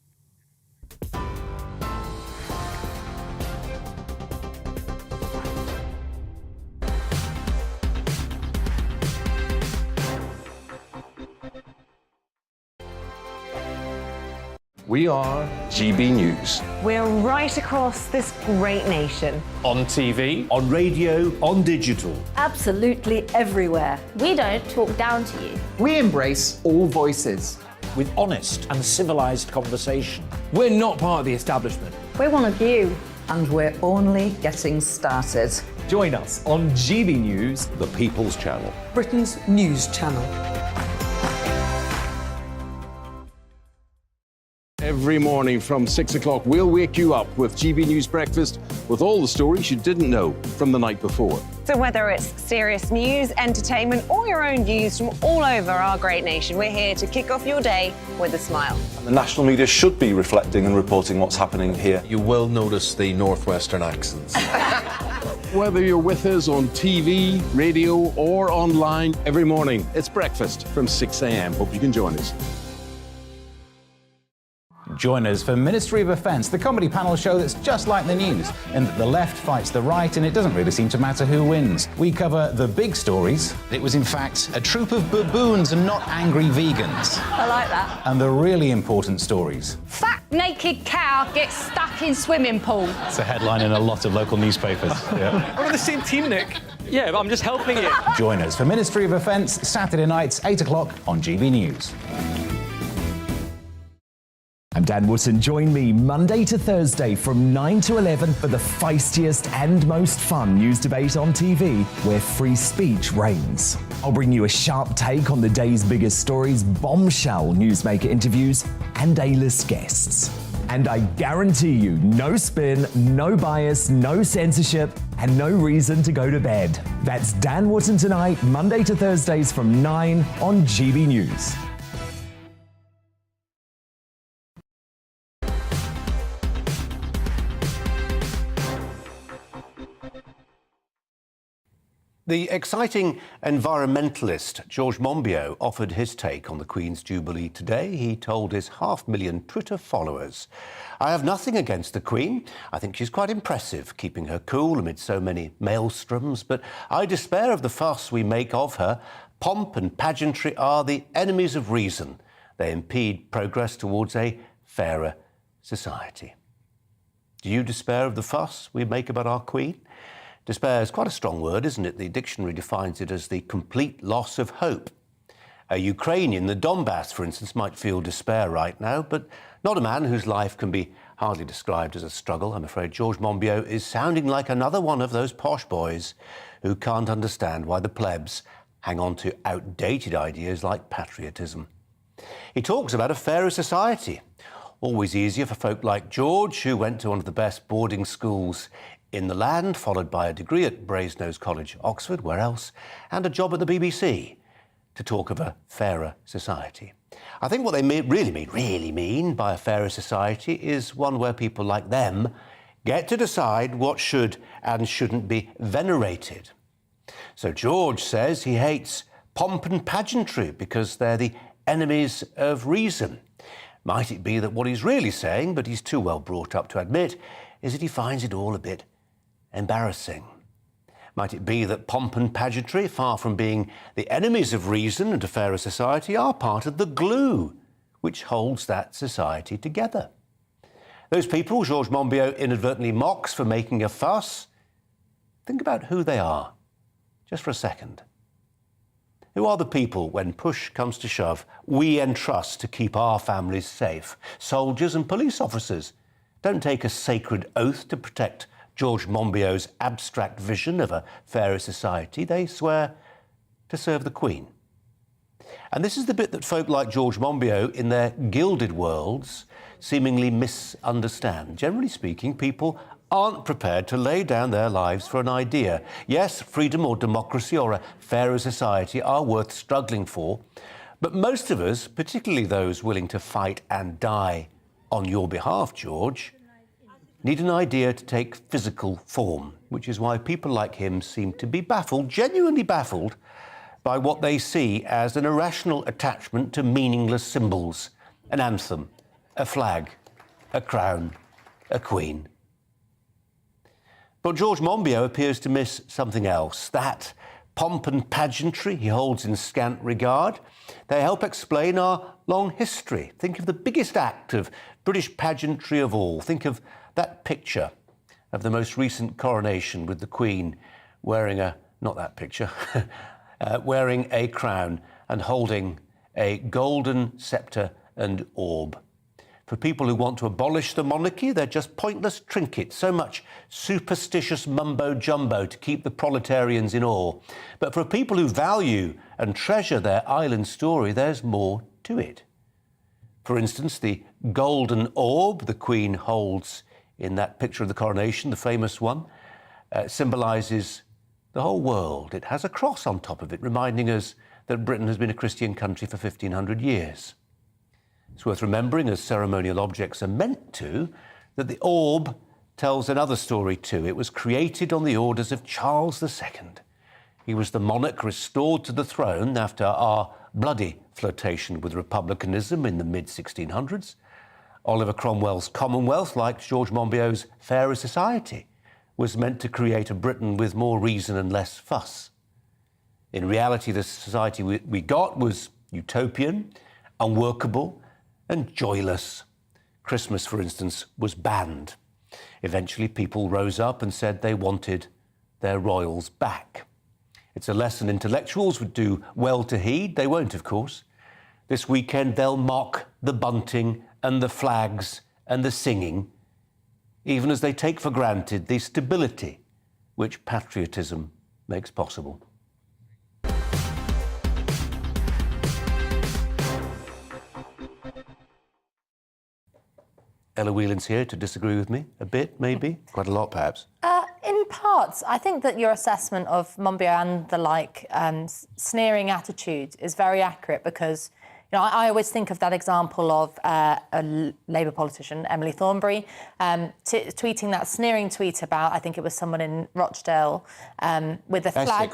We are GB News. We're right across this great nation. On TV, on radio, on digital. Absolutely everywhere. We don't talk down to you. We embrace all voices. with honest and civilised conversation. We're not part of the establishment. We're one of you. And we're only getting started. Join us on GB News, the People's Channel, Britain's news channel. Every morning from 6 o'clock, we'll wake you up with GB News Breakfast with all the stories you didn't know from the night before. So whether it's serious news, entertainment, or your own views from all over our great nation, we're here to kick off your day with a smile. And the national media should be reflecting and reporting what's happening here. You will notice the northwestern accents. Whether you're with us on TV, radio, or online, every morning, it's breakfast from 6 a.m. Hope you can join us. Join us for Ministry of Offence, the comedy panel show that's just like the news, in that the left fights the right and it doesn't really seem to matter who wins. We cover the big stories. It was in fact a troop of baboons and not angry vegans. I like that. And the really important stories. Fat naked cow gets stuck in swimming pool. It's a headline in a lot of local newspapers. Yeah. We're on the same team, Nick. Yeah, but I'm just helping you. Join us for Ministry of Offence, Saturday nights, 8 o'clock on GB News. I'm Dan Wootton. Join me Monday to Thursday from 9 to 11 for the feistiest and most fun news debate on TV, where free speech reigns. I'll bring you a sharp take on the day's biggest stories, bombshell newsmaker interviews, and A-list guests. And I guarantee you, no spin, no bias, no censorship, and no reason to go to bed. That's Dan Wootton tonight, Monday to Thursdays from 9 on GB News. The exciting environmentalist George Monbiot offered his take on the Queen's Jubilee today. He told his 500,000 Twitter followers, "I have nothing against the Queen. I think she's quite impressive, keeping her cool amid so many maelstroms, but I despair of the fuss we make of her. Pomp and pageantry are the enemies of reason. They impede progress towards a fairer society." Do you despair of the fuss we make about our Queen? Despair is quite a strong word, isn't it? The dictionary defines it as the complete loss of hope. A Ukrainian, the Donbass, for instance, might feel despair right now, but not a man whose life can be hardly described as a struggle. I'm afraid George Monbiot is sounding like another one of those posh boys who can't understand why the plebs hang on to outdated ideas like patriotism. He talks about a fairer society. Always easier for folk like George, who went to one of the best boarding schools in the land, followed by a degree at Brasenose College, Oxford, where else, and a job at the BBC, to talk of a fairer society. I think what they really mean by a fairer society is one where people like them get to decide what should and shouldn't be venerated. So George says he hates pomp and pageantry because they're the enemies of reason. Might it be that what he's really saying, but he's too well brought up to admit, is that he finds it all a bit embarrassing? Might it be that pomp and pageantry, far from being the enemies of reason and a fairer society, are part of the glue which holds that society together? Those people George Monbiot inadvertently mocks for making a fuss, think about who they are, just for a second. Who are the people, when push comes to shove, we entrust to keep our families safe? Soldiers and police officers don't take a sacred oath to protect George Monbiot's abstract vision of a fairer society. They swear to serve the Queen. And this is the bit that folk like George Monbiot, in their gilded worlds, seemingly misunderstand. Generally speaking, people aren't prepared to lay down their lives for an idea. Yes, freedom or democracy or a fairer society are worth struggling for, but most of us, particularly those willing to fight and die on your behalf, George, need an idea to take physical form, which is why people like him seem to be baffled, genuinely baffled, by what they see as an irrational attachment to meaningless symbols, an anthem, a flag, a crown, a queen. But George Monbiot appears to miss something else. That pomp and pageantry he holds in scant regard. They help explain our long history. Think of the biggest act of British pageantry of all. Think of that picture of the most recent coronation with the Queen wearing wearing a crown and holding a golden sceptre and orb. For people who want to abolish the monarchy, they're just pointless trinkets, so much superstitious mumbo-jumbo to keep the proletarians in awe. But for people who value and treasure their island story, there's more to it. For instance, the golden orb the Queen holds in that picture of the coronation, the famous one, symbolises the whole world. It has a cross on top of it, reminding us that Britain has been a Christian country for 1,500 years. It's worth remembering, as ceremonial objects are meant to, that the orb tells another story too. It was created on the orders of Charles II. He was the monarch restored to the throne after our bloody flirtation with republicanism in the mid-1600s. Oliver Cromwell's Commonwealth, like George Monbiot's Fairer Society, was meant to create a Britain with more reason and less fuss. In reality, the society we got was utopian, unworkable, and joyless. Christmas, for instance, was banned. Eventually, people rose up and said they wanted their royals back. It's a lesson intellectuals would do well to heed. They won't, of course. This weekend, they'll mock the bunting and the flags and the singing, even as they take for granted the stability which patriotism makes possible. Ella Whelan's here to disagree with me a bit, maybe, quite a lot, perhaps. In parts, I think that your assessment of Monbiot and the like sneering attitude is very accurate because, you know, I always think of that example of a Labour politician, Emily Thornberry, tweeting that sneering tweet about, I think it was someone in Rochdale, with a flag.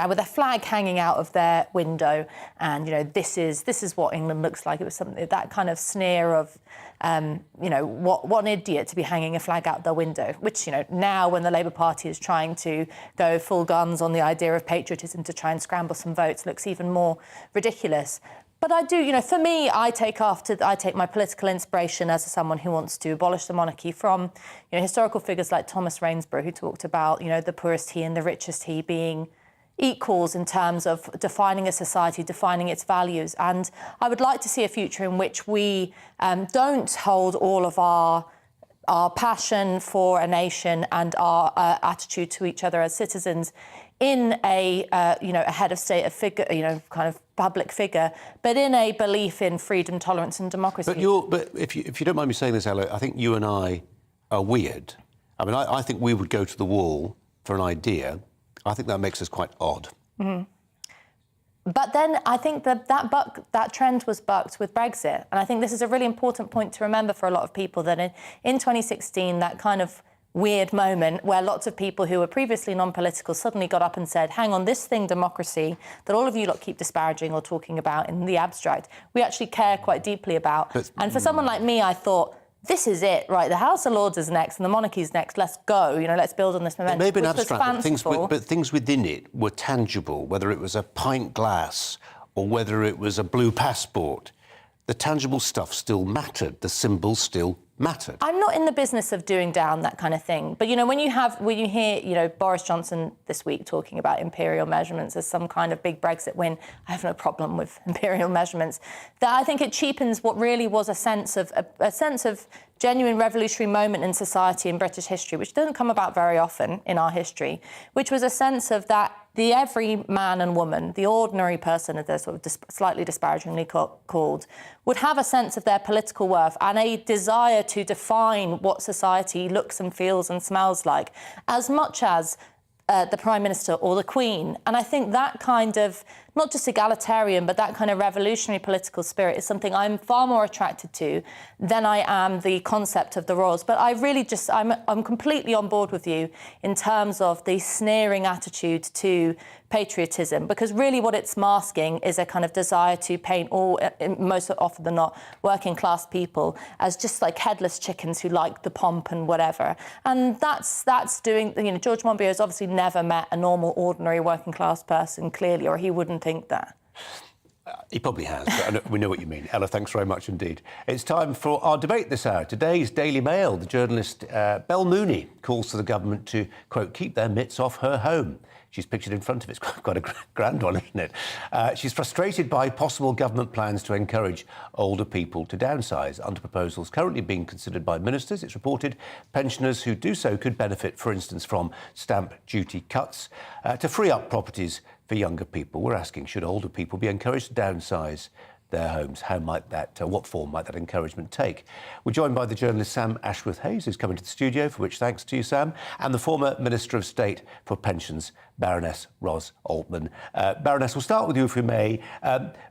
With a flag hanging out of their window, and you know, this is what England looks like. It was something, that kind of sneer of, you know, what an idiot to be hanging a flag out their window. Which, you know, now when the Labour Party is trying to go full guns on the idea of patriotism to try and scramble some votes, looks even more ridiculous. But I do, you know, for me, I take my political inspiration as someone who wants to abolish the monarchy from, you know, historical figures like Thomas Rainsborough, who talked about, you know, the poorest he and the richest he being equals in terms of defining a society, defining its values. And I would like to see a future in which we don't hold all of our passion for a nation and our attitude to each other as citizens in a head of state, a figure, you know, kind of public figure, but in a belief in freedom, tolerance, and democracy. But if you don't mind me saying this, Ella, I think you and I are weird. I mean, I think we would go to the wall for an idea. I think that makes us quite odd. Mm-hmm. But then I think that trend was bucked with Brexit, and I think this is a really important point to remember for a lot of people, that in 2016, that kind of weird moment where lots of people who were previously non-political suddenly got up and said, hang on, this thing, democracy, that all of you lot keep disparaging or talking about in the abstract, we actually care quite deeply about. And for someone like me, I thought, this is it, right? The House of Lords is next and the monarchy is next. Let's go, you know, let's build on this momentum. It may have been abstract, but things within it were tangible, whether it was a pint glass or whether it was a blue passport. The tangible stuff still mattered. The symbols still mattered. I'm not in the business of doing down that kind of thing. But, you know, when you hear, you know, Boris Johnson this week talking about imperial measurements as some kind of big Brexit win, I have no problem with imperial measurements. That I think it cheapens what really was a sense of genuine revolutionary moment in society in British history, which doesn't come about very often in our history, which was a sense of that the every man and woman, the ordinary person, as they're sort of slightly disparagingly called, would have a sense of their political worth and a desire to define what society looks and feels and smells like, as much as the Prime Minister or the Queen. And I think that kind of, not just egalitarian, but that kind of revolutionary political spirit is something I'm far more attracted to than I am the concept of the royals. But I really just, I'm completely on board with you in terms of the sneering attitude to patriotism, because really what it's masking is a kind of desire to paint all, most often than not, working class people as just like headless chickens who like the pomp and whatever. And that's doing, you know, George Monbiot has obviously never met a normal, ordinary working class person, clearly, or he wouldn't think that. He probably has, but we know what you mean. Ella, thanks very much indeed. It's time for our debate this hour. Today's Daily Mail, the journalist Belle Mooney calls to the government to, quote, keep their mitts off her home. She's pictured in front of it. It's quite a grand one, isn't it? She's frustrated by possible government plans to encourage older people to downsize. Under proposals currently being considered by ministers, it's reported pensioners who do so could benefit, for instance, from stamp duty cuts to free up properties for younger people. We're asking, should older people be encouraged to downsize their homes. How might that, what form might that encouragement take? We're joined by the journalist Sam Ashworth-Hayes, who's coming to the studio, for which thanks to you, Sam, and the former Minister of State for Pensions, Baroness Ros Altman. Baroness, we'll start with you if we may.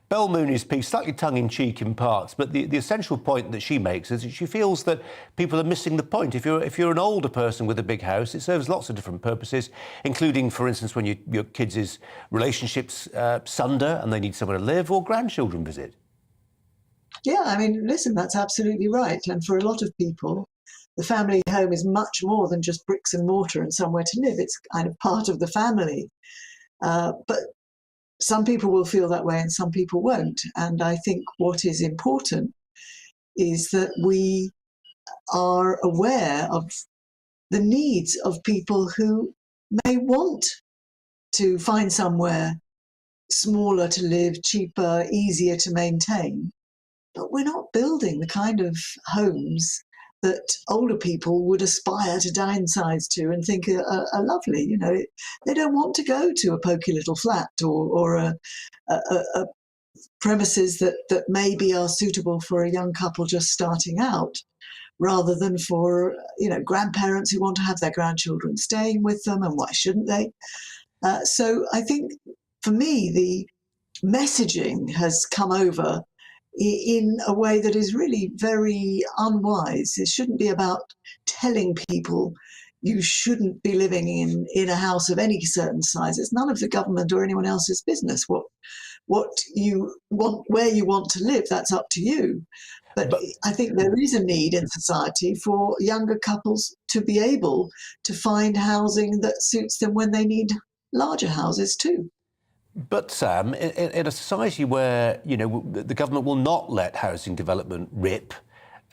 Belle Mooney's piece, slightly tongue-in-cheek in parts, but the essential point that she makes is that she feels that people are missing the point. If you're an older person with a big house, it serves lots of different purposes, including, for instance, when your kids' relationships sunder and they need somewhere to live, or grandchildren visit. Yeah, I mean, listen, that's absolutely right. And for a lot of people, the family home is much more than just bricks and mortar and somewhere to live. It's kind of part of the family. But some people will feel that way and some people won't. And I think what is important is that we are aware of the needs of people who may want to find somewhere smaller to live, cheaper, easier to maintain. But we're not building the kind of homes that older people would aspire to downsize to and think are lovely. You know, they don't want to go to a poky little flat or a premises that maybe are suitable for a young couple just starting out, rather than for, you know, grandparents who want to have their grandchildren staying with them, and why shouldn't they? So I think, for me, the messaging has come over in a way that is really very unwise. It shouldn't be about telling people you shouldn't be living in a house of any certain size. It's none of the government or anyone else's business. What you want, where you want to live, that's up to you. But I think there is a need in society for younger couples to be able to find housing that suits them when they need larger houses too. But Sam, in a society where, you know, the government will not let housing development rip,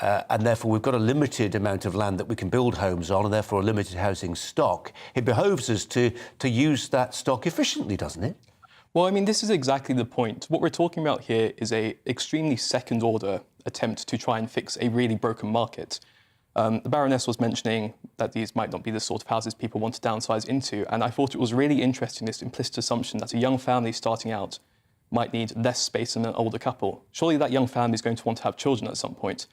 and therefore we've got a limited amount of land that we can build homes on, and therefore a limited housing stock, it behoves us to use that stock efficiently, doesn't it? Well, I mean, this is exactly the point. What we're talking about here is a extremely second-order attempt to try and fix a really broken market. The Baroness was mentioning that these might not be the sort of houses people want to downsize into, and I thought it was really interesting, this implicit assumption that a young family starting out might need less space than an older couple. Surely that young family is going to want to have children at some point.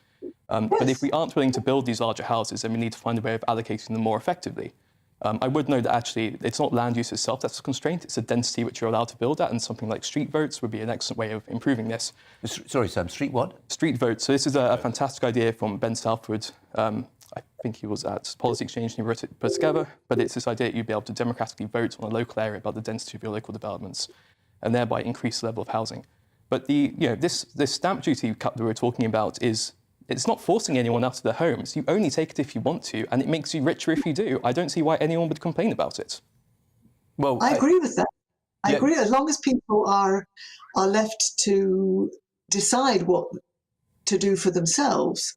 But if we aren't willing to build these larger houses, then we need to find a way of allocating them more effectively. I would note that actually it's not land use itself that's a constraint, it's a density which you're allowed to build at, and something like street votes would be an excellent way of improving this. Sorry, Sam, street what? Street votes. So this is a fantastic idea from Ben Southwood. I think he was at Policy Exchange and he wrote it together, but it's this idea that you'd be able to democratically vote on a local area about the density of your local developments and thereby increase the level of housing. But this stamp duty cut that we're talking about it's not forcing anyone out of their homes. You only take it if you want to, and it makes you richer if you do. I don't see why anyone would complain about it. Well, I agree with that. I agree. As long as people are left to decide what to do for themselves,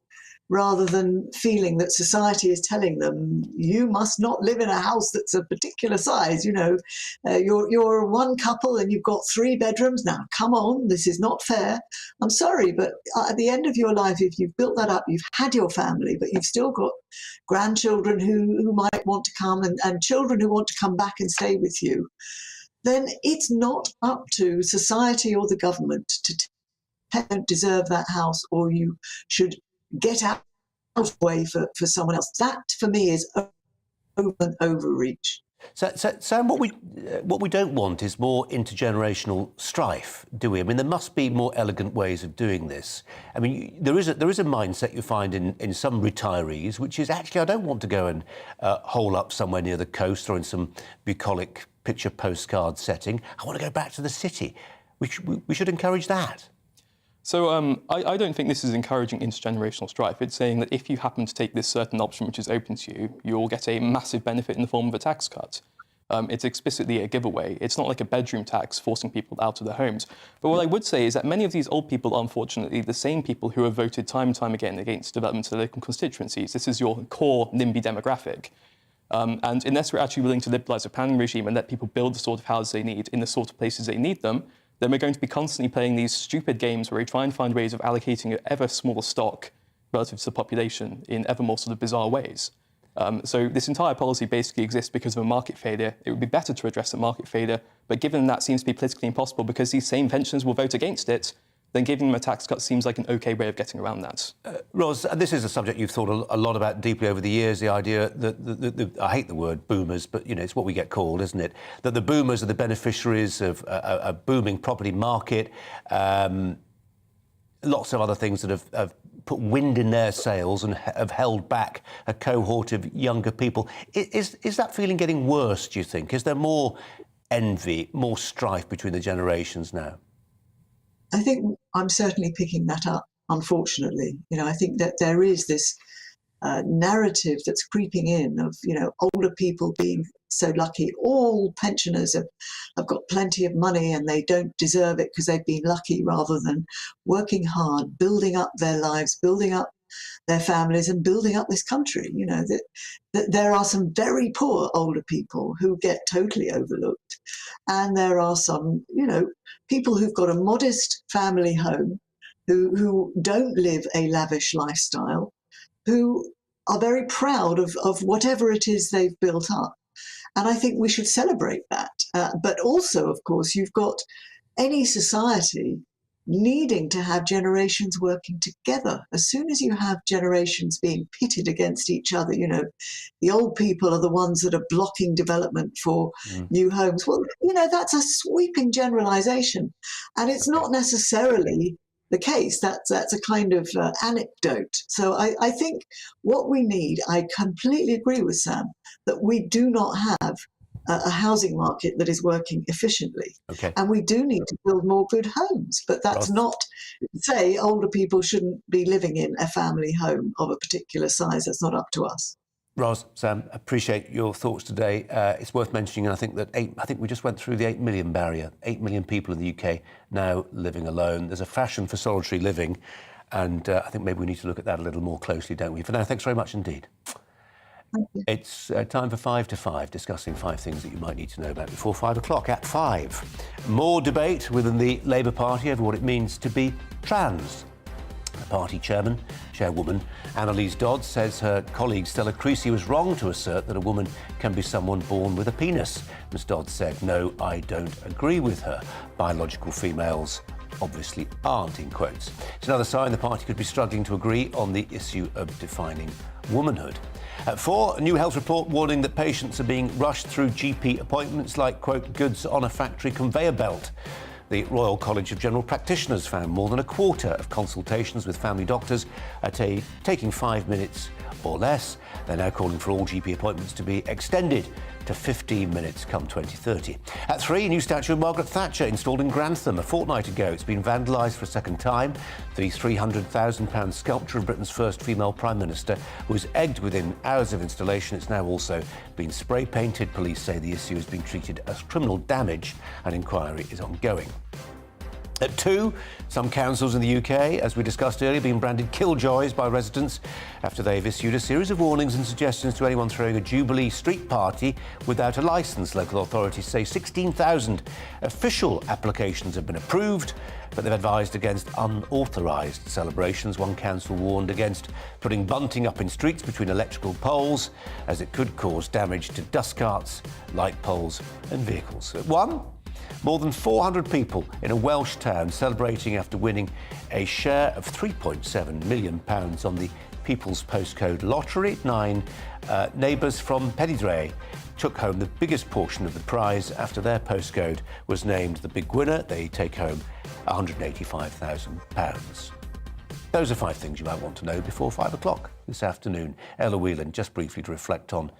rather than feeling that society is telling them, you must not live in a house that's a particular size. You know, you're one couple and you've got 3 bedrooms. Now, come on, this is not fair. I'm sorry, but at the end of your life, if you've built that up, you've had your family, but you've still got grandchildren who might want to come and children who want to come back and stay with you, then it's not up to society or the government to don't deserve that house, or you should get out of the way for someone else. That, for me, is overreach. So, Sam, what we don't want is more intergenerational strife, do we? I mean, there must be more elegant ways of doing this. I mean, there is a mindset you find in some retirees, which is actually, I don't want to go and hole up somewhere near the coast or in some bucolic picture postcard setting. I want to go back to the city. We should encourage that. So I don't think this is encouraging intergenerational strife. It's saying that if you happen to take this certain option which is open to you, you'll get a massive benefit in the form of a tax cut. It's explicitly a giveaway. It's not like a bedroom tax forcing people out of their homes. But what I would say is that many of these old people are unfortunately the same people who have voted time and time again against development of their local constituencies. This is your core NIMBY demographic. And unless we're actually willing to liberalise the planning regime and let people build the sort of houses they need in the sort of places they need them, then we're going to be constantly playing these stupid games where we try and find ways of allocating an ever smaller stock relative to the population in ever more sort of bizarre ways. So this entire policy basically exists because of a market failure. It would be better to address the market failure, but given that seems to be politically impossible because these same pensioners will vote against it, then giving them a tax cut seems like an OK way of getting around that. Ros, this is a subject you've thought a lot about deeply over the years, the idea that I hate the word boomers, but, you know, it's what we get called, isn't it? That the boomers are the beneficiaries of a booming property market, lots of other things that have put wind in their sails and have held back a cohort of younger people. Is that feeling getting worse, do you think? Is there more envy, more strife between the generations now? I think I'm certainly picking that up, unfortunately. You know, I think that there is this narrative that's creeping in of, you know, older people being so lucky. All pensioners have got plenty of money and they don't deserve it because they've been lucky, rather than working hard, building up their lives, building up their families and building up this country. You know, that there are some very poor older people who get totally overlooked. And there are some, you know, people who've got a modest family home, who don't live a lavish lifestyle, who are very proud of whatever it is they've built up. And I think we should celebrate that. But also, of course, you've got any society needing to have generations working together. As soon as you have generations being pitted against each other, you know, the old people are the ones that are blocking development for new homes. Well, you know, that's a sweeping generalization. And it's not necessarily the case. That's a kind of anecdote. So I think what we need, I completely agree with Sam, that we do not have a housing market that is working efficiently. Okay. And we do need to build more good homes. But that's not to say older people shouldn't be living in a family home of a particular size. That's not up to us. Ros, Sam, appreciate your thoughts today. It's worth mentioning, and I think we just went through the 8 million barrier. 8 million people in the UK now living alone. There's a fashion for solitary living, and I think maybe we need to look at that a little more closely, don't we? For now, thanks very much indeed. It's time for 5 to 5, discussing 5 things that you might need to know about before 5 o'clock at 5. More debate within the Labour Party over what it means to be trans. The party chairwoman, Annalise Dodds, says her colleague Stella Creasy was wrong to assert that a woman can be someone born with a penis. Ms Dodds said, "No, I don't agree with her. Biological females obviously aren't," in quotes. It's another sign the party could be struggling to agree on the issue of defining womanhood. At 4, a new health report warning that patients are being rushed through GP appointments like, quote, goods on a factory conveyor belt. The Royal College of General Practitioners found more than a quarter of consultations with family doctors are taking 5 minutes or less. They're now calling for all GP appointments to be extended to 15 minutes come 2030. At 3, a new statue of Margaret Thatcher installed in Grantham a fortnight ago. It's been vandalised for a second time. The £300,000 sculpture of Britain's first female Prime Minister was egged within hours of installation. It's now also been spray painted. Police say the issue has been treated as criminal damage. An inquiry is ongoing. At 2, some councils in the UK, as we discussed earlier, being branded killjoys by residents after they've issued a series of warnings and suggestions to anyone throwing a Jubilee street party without a licence. Local authorities say 16,000 official applications have been approved, but they've advised against unauthorised celebrations. One council warned against putting bunting up in streets between electrical poles, as it could cause damage to dust carts, light poles and vehicles. At 1, more than 400 people in a Welsh town celebrating after winning a share of £3.7 million on the People's Postcode Lottery. 9 neighbours from Penydre took home the biggest portion of the prize after their postcode was named the big winner. They take home £185,000. Those are 5 things you might want to know before 5 o'clock this afternoon. Ella Whelan, just briefly to reflect on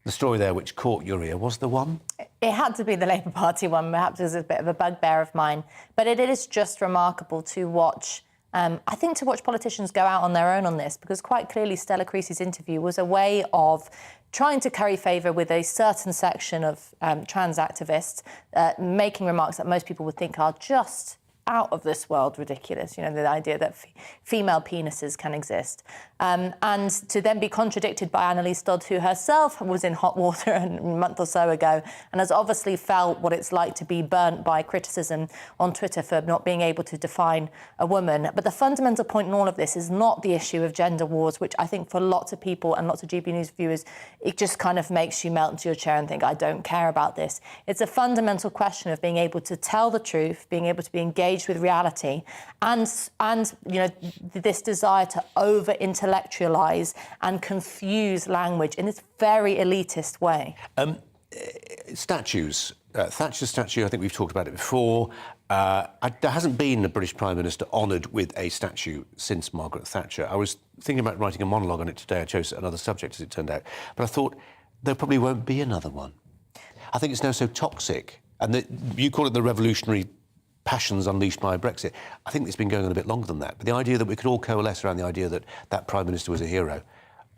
the story there which caught your ear. Was there one? It had to be the Labour Party one, perhaps as a bit of a bugbear of mine. But it is just remarkable to watch, I think, to watch politicians go out on their own on this, because quite clearly Stella Creasy's interview was a way of trying to curry favour with a certain section of trans activists, making remarks that most people would think are just out of this world ridiculous, you know, the idea that female penises can exist. And to then be contradicted by Annalise Dodds, who herself was in hot water a month or so ago and has obviously felt what it's like to be burnt by criticism on Twitter for not being able to define a woman. But the fundamental point in all of this is not the issue of gender wars, which I think for lots of people and lots of GBNews viewers, it just kind of makes you melt into your chair and think, I don't care about this. It's a fundamental question of being able to tell the truth, being able to be engaged engaged with reality, and this desire to over-intellectualise and confuse language in this very elitist way. Statues. Thatcher's statue, I think we've talked about it before. There hasn't been a British Prime Minister honoured with a statue since Margaret Thatcher. I was thinking about writing a monologue on it today. I chose another subject, as it turned out. But I thought there probably won't be another one. I think it's now so toxic. And you call it the revolutionary passions unleashed by Brexit. I think it's been going on a bit longer than that. But the idea that we could all coalesce around the idea that that Prime Minister was a hero,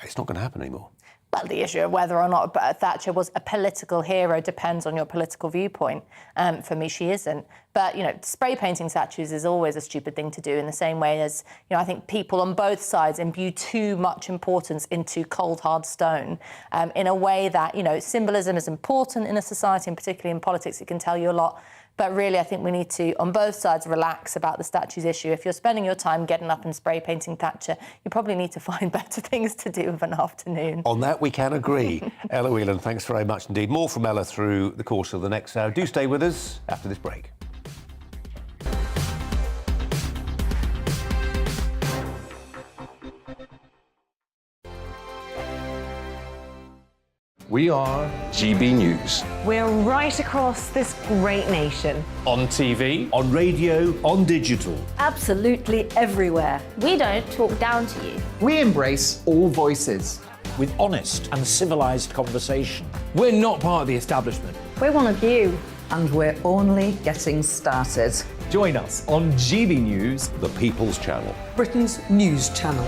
it's not going to happen anymore. Well, the issue of whether or not Thatcher was a political hero depends on your political viewpoint. For me, she isn't. But, spray painting statues is always a stupid thing to do, in the same way as, I think people on both sides imbue too much importance into cold, hard stone in a way that, symbolism is important in a society, and particularly in politics, it can tell you a lot. But really, I think we need to, on both sides, relax about the statues issue. If you're spending your time getting up and spray painting Thatcher, you probably need to find better things to do of an afternoon. On that, we can agree. Ella Whelan, thanks very much indeed. More from Ella through the course of the next hour. Do stay with us after this break. We are GB News. We're right across this great nation. On TV, On radio, on digital. Absolutely everywhere. We don't talk down to you. We embrace all voices. with honest and civilised conversation. We're not part of the establishment. We're one of you. And we're only getting started. Join us on GB News, The People's Channel. Britain's news channel.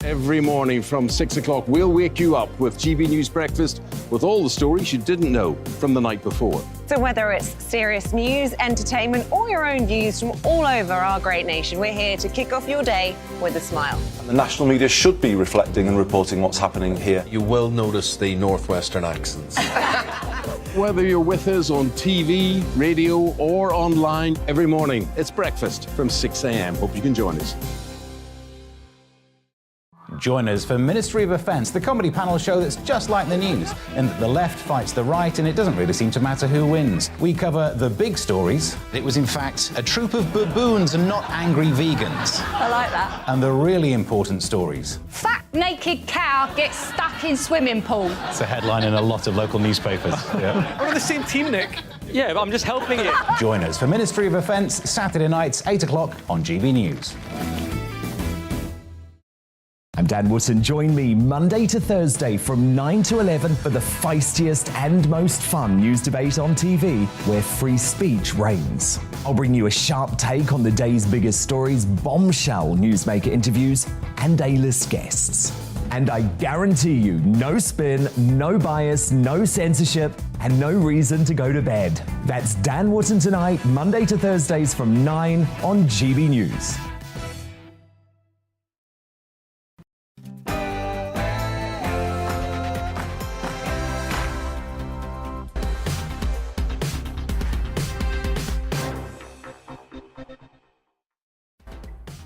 Every morning from 6 o'clock, we'll wake you up with GB News Breakfast with all the stories you didn't know from the night before. So whether it's serious news, entertainment, or your own views from all over our great nation, we're here to kick off your day with a smile. The national media should be reflecting and reporting what's happening here. You will notice the northwestern accents. Whether you're with us on TV, radio, or online, every morning, it's breakfast from 6 a.m. Hope you can join us. Join us for Ministry of Offence, the comedy panel show that's just like the news, in that the left fights the right and it doesn't really seem to matter who wins. We cover the big stories. It was in fact a troop of baboons and not angry vegans. I like that. And the really important stories. Fat naked cow gets stuck in swimming pool. It's a headline in a lot of local newspapers. Yeah. We're on the same team, Nick. Yeah, but I'm just helping you. Join us for Ministry of Offence, Saturday nights, 8 o'clock on GB News. I'm Dan Wootton. Join me Monday to Thursday from 9 to 11 for the feistiest and most fun news debate on TV, where free speech reigns. I'll bring you a sharp take on the day's biggest stories, bombshell newsmaker interviews, and A-list guests. And I guarantee you, no spin, no bias, no censorship, and no reason to go to bed. That's Dan Wootton tonight, Monday to Thursdays from 9 on GB News.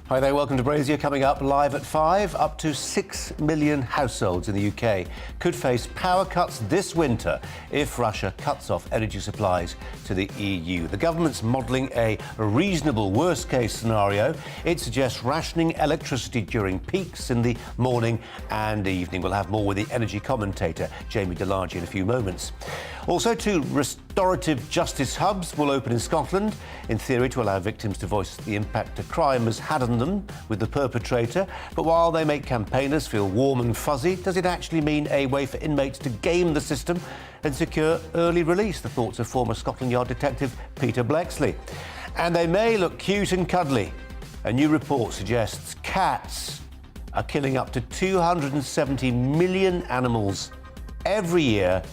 Hi there, welcome to Brazier. Coming up live at 5, up to 6 million households in the UK could face power cuts this winter if Russia cuts off energy supplies to the EU. The government's modelling a reasonable worst-case scenario. It suggests rationing electricity during peaks in the morning and evening. We'll have more with the energy commentator, Jamie Delargy, in a few moments. Also, 2 restorative justice hubs will open in Scotland, in theory to allow victims to voice the impact a crime has had on them with the perpetrator. But while they make campaigners feel warm and fuzzy, does it actually mean a way for inmates to game the system and secure early release? The thoughts of former Scotland Yard detective Peter Blexley. And they may look cute and cuddly. A new report suggests cats are killing up to 270 million animals every year.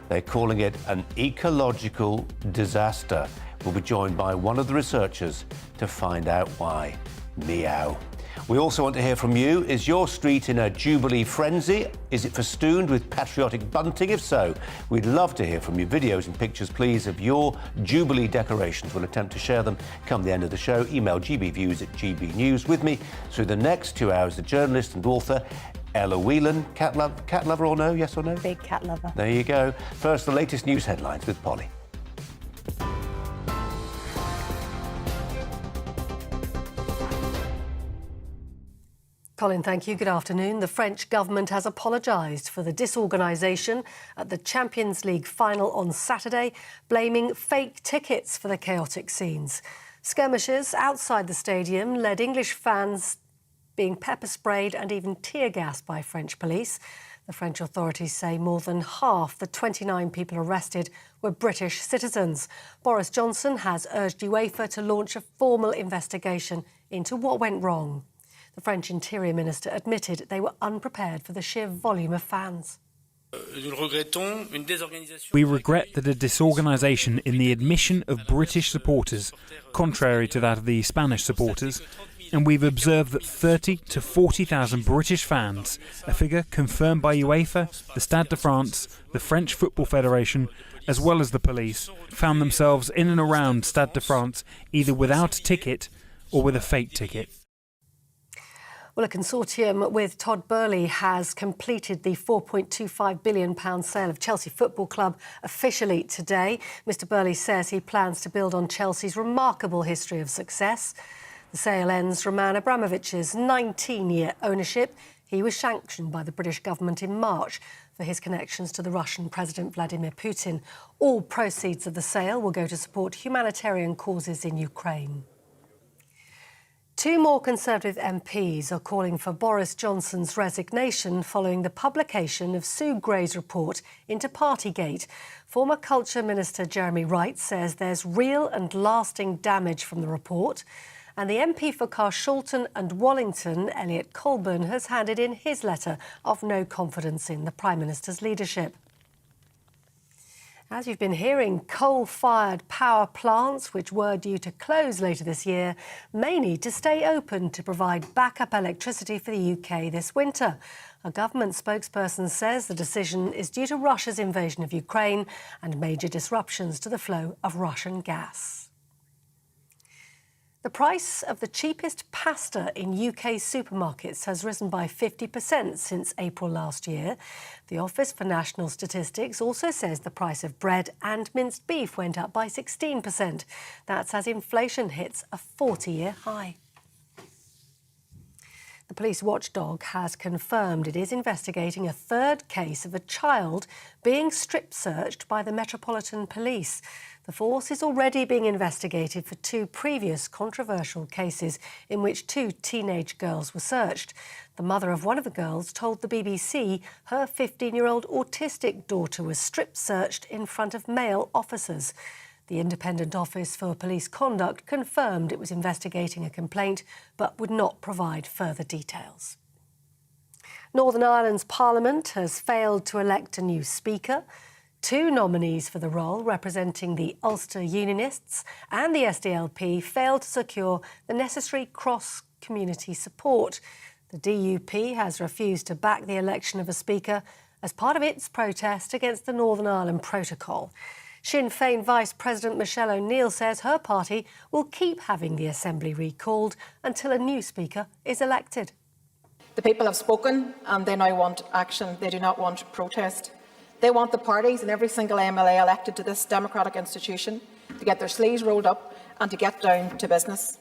They're calling it an ecological disaster. We'll be joined by one of the researchers to find out why. Meow. We also want to hear from you. Is your street in a Jubilee frenzy? Is it festooned with patriotic bunting? If so, we'd love to hear from you. Videos and pictures, please, of your Jubilee decorations. We'll attempt to share them come the end of the show. Email gbviews@GB News. With me through the next 2 hours, the journalist and author Ella Whelan. Cat lover or no? Yes or no? Big cat lover. There you go. First, the latest news headlines with Polly. Colin, thank you. Good afternoon. The French government has apologised for the disorganisation at the Champions League final on Saturday, blaming fake tickets for the chaotic scenes. Skirmishes outside the stadium led English fans being pepper sprayed and even tear gassed by French police. The French authorities say more than half the 29 people arrested were British citizens. Boris Johnson has urged UEFA to launch a formal investigation into what went wrong. The French Interior Minister admitted they were unprepared for the sheer volume of fans. We regret that a disorganisation in the admission of British supporters, contrary to that of the Spanish supporters, and we've observed that 30 to 40,000 British fans, a figure confirmed by UEFA, the Stade de France, the French Football Federation, as well as the police, found themselves in and around Stade de France either without a ticket or with a fake ticket. Well, a consortium with Todd Boehly has completed the £4.25 billion sale of Chelsea Football Club officially today. Mr Boehly says he plans to build on Chelsea's remarkable history of success. The sale ends Roman Abramovich's 19-year ownership. He was sanctioned by the British government in March for his connections to the Russian President Vladimir Putin. All proceeds of the sale will go to support humanitarian causes in Ukraine. Two more Conservative MPs are calling for Boris Johnson's resignation following the publication of Sue Gray's report into Partygate. Former Culture Minister Jeremy Wright says there's real and lasting damage from the report. And the MP for Carshalton and Wallington, Elliot Colburn, has handed in his letter of no confidence in the Prime Minister's leadership. As you've been hearing, coal-fired power plants, which were due to close later this year, may need to stay open to provide backup electricity for the UK this winter. A government spokesperson says the decision is due to Russia's invasion of Ukraine and major disruptions to the flow of Russian gas. The price of the cheapest pasta in UK supermarkets has risen by 50% since April last year. The Office for National Statistics also says the price of bread and minced beef went up by 16%. That's as inflation hits a 40-year high. The police watchdog has confirmed it is investigating a third case of a child being strip-searched by the Metropolitan Police. The force is already being investigated for two previous controversial cases in which two teenage girls were searched. The mother of one of the girls told the BBC her 15-year-old autistic daughter was strip-searched in front of male officers. The Independent Office for Police Conduct confirmed it was investigating a complaint but would not provide further details. Northern Ireland's Parliament has failed to elect a new Speaker. Two nominees for the role, representing the Ulster Unionists and the SDLP, failed to secure the necessary cross-community support. The DUP has refused to back the election of a Speaker as part of its protest against the Northern Ireland Protocol. Sinn Féin Vice President Michelle O'Neill says her party will keep having the Assembly recalled until a new Speaker is elected. The people have spoken and they now want action. They do not want protest. They want the parties and every single MLA elected to this democratic institution to get their sleeves rolled up and to get down to business.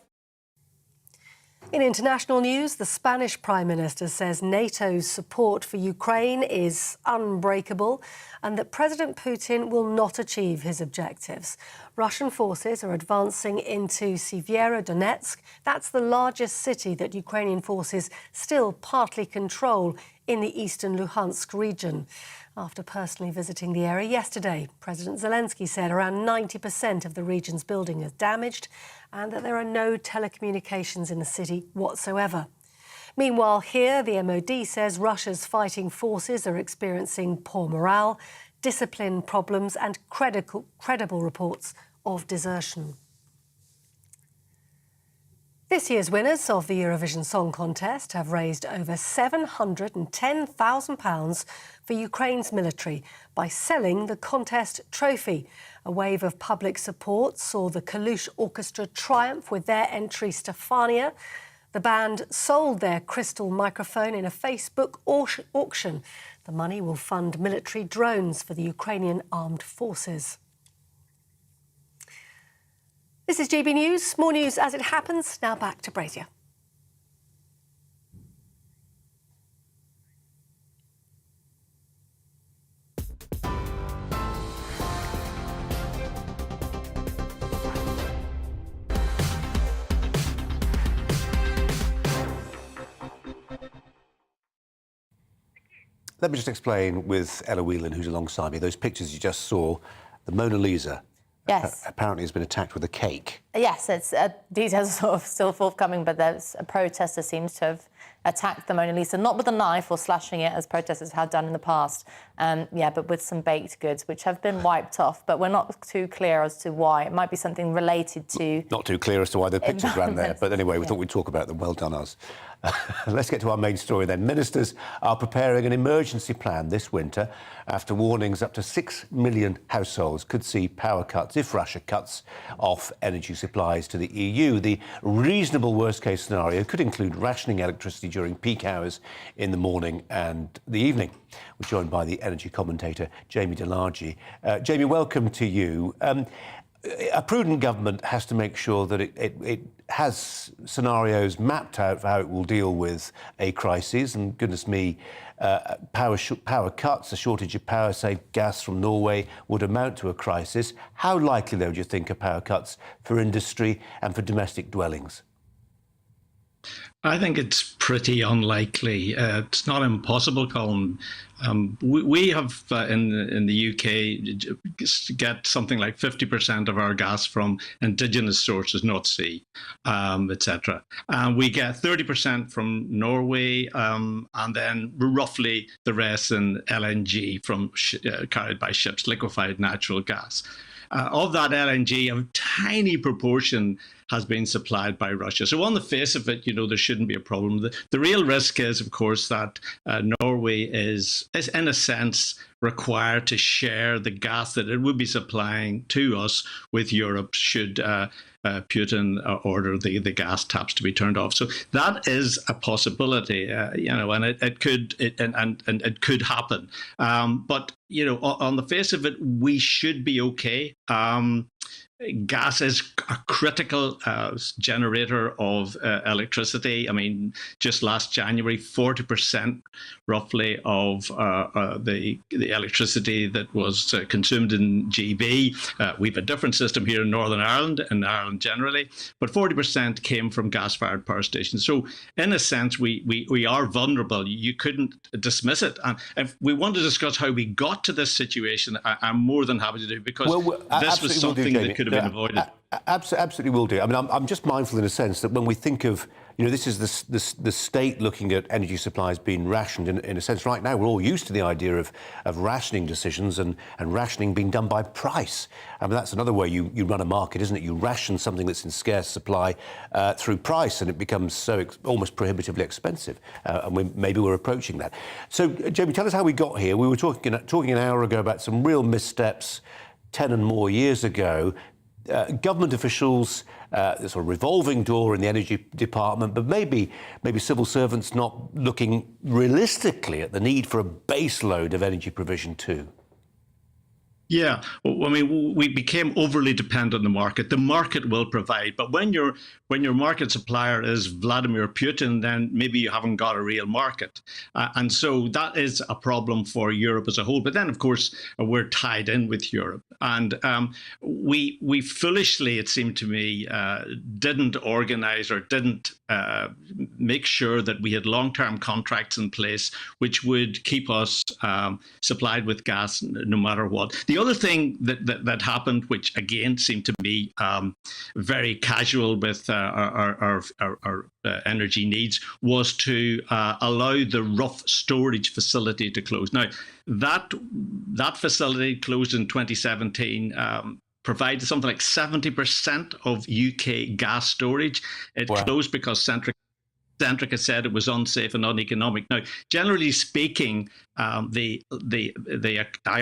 In international news, the Spanish Prime Minister says NATO's support for Ukraine is unbreakable and that President Putin will not achieve his objectives. Russian forces are advancing into Severodonetsk. That's the largest city that Ukrainian forces still partly control in the eastern Luhansk region. After personally visiting the area yesterday, President Zelensky said around 90% of the region's building is damaged and that there are no telecommunications in the city whatsoever. Meanwhile, here, the MOD says Russia's fighting forces are experiencing poor morale, discipline problems and credible reports of desertion. This year's winners of the Eurovision Song Contest have raised over £710,000 for Ukraine's military by selling the contest trophy. A wave of public support saw the Kalush Orchestra triumph with their entry Stefania. The band sold their crystal microphone in a Facebook auction. The money will fund military drones for the Ukrainian armed forces. This is GB News. More news as it happens. Now back to Brazier. Let me just explain with Ella Whelan, who's alongside me, those pictures you just saw, the Mona Lisa. Yes. Apparently has been attacked with a cake. Yes, it's details are sort of still forthcoming, but there's a protester seems to have attacked the Mona Lisa, not with a knife or slashing it as protesters had done in the past, but with some baked goods, which have been wiped off. But we're not too clear as to why. It might be something related to... Not too clear as to why the pictures ran there, but anyway, we thought we'd talk about them. Well done, us. Let's get to our main story then. Ministers are preparing an emergency plan this winter after warnings up to 6 million households could see power cuts if Russia cuts off energy supplies to the EU. The reasonable worst-case scenario could include rationing electricity during peak hours in the morning and the evening. We're joined by the energy commentator, Jamie Delargy. Jamie, welcome to you. A prudent government has to make sure that it has scenarios mapped out for how it will deal with a crisis. And goodness me, power cuts, a shortage of power, say gas from Norway, would amount to a crisis. How likely, though, do you think, are power cuts for industry and for domestic dwellings? I think it's pretty unlikely. It's not impossible, Colin. We have in the UK get something like 50% of our gas from indigenous sources, North Sea, etc. And we get 30% from Norway, and then roughly the rest in LNG from carried by ships, liquefied natural gas. Of that LNG, a tiny proportion has been supplied by Russia. So on the face of it, there shouldn't be a problem. The real risk is, of course, that Norway is in a sense required to share the gas that it would be supplying to us with Europe should Putin order the gas taps to be turned off. So that is a possibility, and it could happen. But on the face of it, we should be okay. Gas is a critical generator of electricity. I mean, just last January, 40% roughly of the electricity that was consumed in GB. We have a different system here in Northern Ireland and Ireland generally, but 40% came from gas-fired power stations. So in a sense, we are vulnerable. You couldn't dismiss it. And if we want to discuss how we got to this situation, I'm more than happy to do, because this was something that could have been avoided. Absolutely will do. I mean, I'm just mindful in a sense that when we think of, this is the state looking at energy supplies being rationed. In a sense, right now, we're all used to the idea of rationing decisions and rationing being done by price. I mean, that's another way you run a market, isn't it? You ration something that's in scarce supply through price, and it becomes almost prohibitively expensive. And maybe we're approaching that. So, Jamie, tell us how we got here. We were talking an hour ago about some real missteps 10 and more years ago. Government officials, there's a revolving door in the energy department, but maybe civil servants not looking realistically at the need for a base load of energy provision too. Yeah, I mean, we became overly dependent on the market. The market will provide, but when your market supplier is Vladimir Putin, then maybe you haven't got a real market, and so that is a problem for Europe as a whole. But then, of course, we're tied in with Europe, and we foolishly, it seemed to me, didn't organise or didn't make sure that we had long-term contracts in place which would keep us supplied with gas no matter what. The other thing that happened, which again seemed to be very casual with our energy needs, was to allow the Rough storage facility to close. Now, that facility closed in 2017. Provided something like 70% of UK gas storage. It closed because Centrica said it was unsafe and uneconomic. Now, generally speaking, I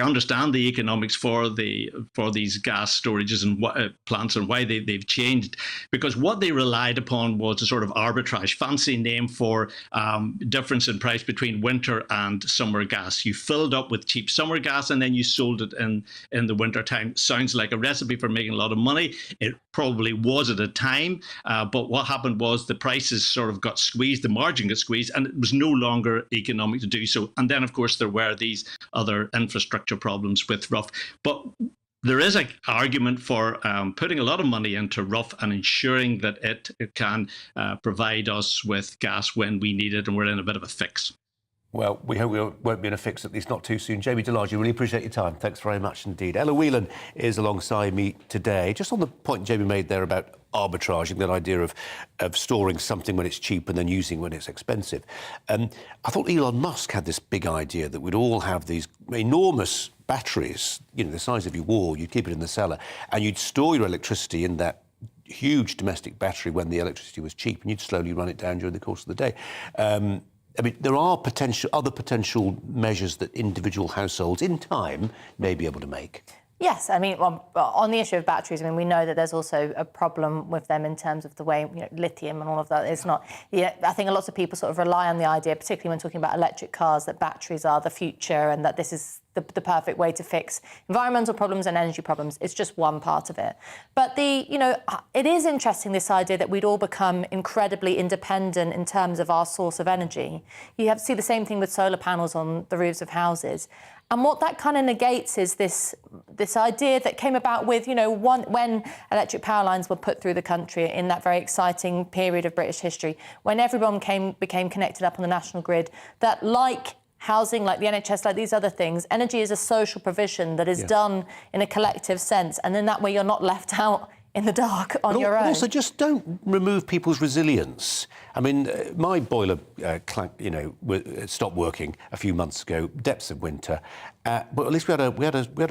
understand the economics for these gas storages and plants and why they've changed, because what they relied upon was a sort of arbitrage, fancy name for difference in price between winter and summer gas. You filled up with cheap summer gas and then you sold it in the winter time. Sounds like a recipe for making a lot of money. It probably was at a time, but what happened was the prices sort of got squeezed, the margin got squeezed, and it was no longer economic to do so. And then, of course, there were these other infrastructure problems with Rough. But there is an argument for putting a lot of money into Rough and ensuring that it can provide us with gas when we need it and we're in a bit of a fix. Well, we hope we won't be in a fix, at least not too soon. Jamie Delarge, really appreciate your time. Thanks very much indeed. Ella Whelan is alongside me today. Just on the point Jamie made there about arbitraging, that idea of storing something when it's cheap and then using when it's expensive. I thought Elon Musk had this big idea that we'd all have these enormous batteries, you know, the size of your wall. You'd keep it in the cellar and you'd store your electricity in that huge domestic battery when the electricity was cheap, and you'd slowly run it down during the course of the day. I mean, there are other potential measures that individual households in time may be able to make. Yes, I mean, on the issue of batteries, I mean, we know that there's also a problem with them in terms of the way, you know, lithium and all of that. It's not, yeah, I think lots of people sort of rely on the idea, particularly when talking about electric cars, that batteries are the future and that this is the perfect way to fix environmental problems and energy problems. It's just one part of it. But it is interesting, this idea that we'd all become incredibly independent in terms of our source of energy. You see the same thing with solar panels on the roofs of houses. And what that kind of negates is this idea that came about with, when electric power lines were put through the country in that very exciting period of British history, when everyone became connected up on the national grid, that like housing, like the NHS, like these other things, energy is a social provision that is done in a collective sense. And then that way you're not left out in the dark on your own. Also, just don't remove people's resilience. I mean, my boiler stopped working a few months ago, depths of winter. But at least we had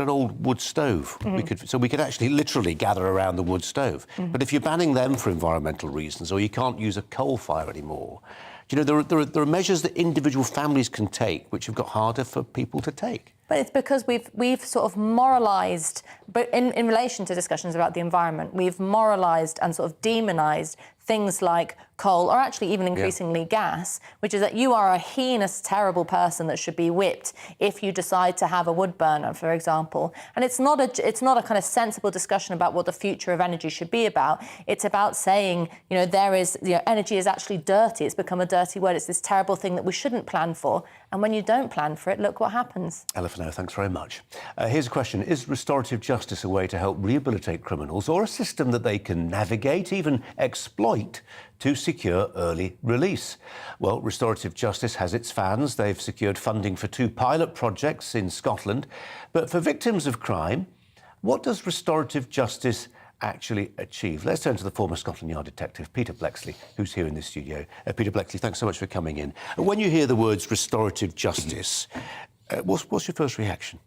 an old wood stove. Mm-hmm. We could actually literally gather around the wood stove. Mm-hmm. But if you're banning them for environmental reasons, or you can't use a coal fire anymore, there are measures that individual families can take which have got harder for people to take. But it's because we've sort of moralised, but in relation to discussions about the environment, we've moralised and sort of demonised things like coal, or actually even increasingly gas, which is that you are a heinous, terrible person that should be whipped if you decide to have a wood burner, for example. And it's not a kind of sensible discussion about what the future of energy should be about. It's about saying, energy is actually dirty. It's become a dirty word. It's this terrible thing that we shouldn't plan for. And when you don't plan for it, look what happens. Ella, thanks very much. Here's a question. Is restorative justice a way to help rehabilitate criminals, or a system that they can navigate, even exploit, to secure early release? Well, restorative justice has its fans. They've secured funding for 2 pilot projects in Scotland. But for victims of crime, what does restorative justice actually achieve? Let's turn to the former Scotland Yard detective, Peter Blexley, who's here in the studio. Peter Blexley, thanks so much for coming in. When you hear the words restorative justice, what's your first reaction?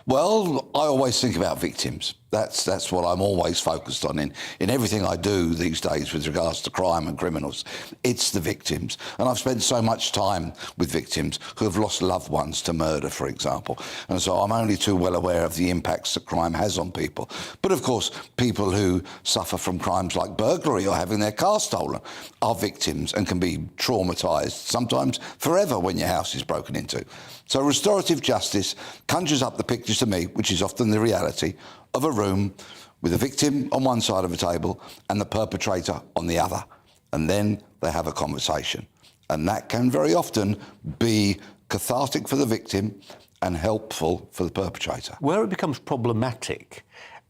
Well, I always think about victims. That's what I'm always focused on in everything I do these days with regards to crime and criminals. It's the victims. And I've spent so much time with victims who have lost loved ones to murder, for example. And so I'm only too well aware of the impacts that crime has on people. But of course, people who suffer from crimes like burglary or having their car stolen are victims and can be traumatised, sometimes forever, when your house is broken into. So restorative justice conjures up the picture to me, which is often the reality, of a room with a victim on one side of a table and the perpetrator on the other. And then they have a conversation. And that can very often be cathartic for the victim and helpful for the perpetrator. Where it becomes problematic,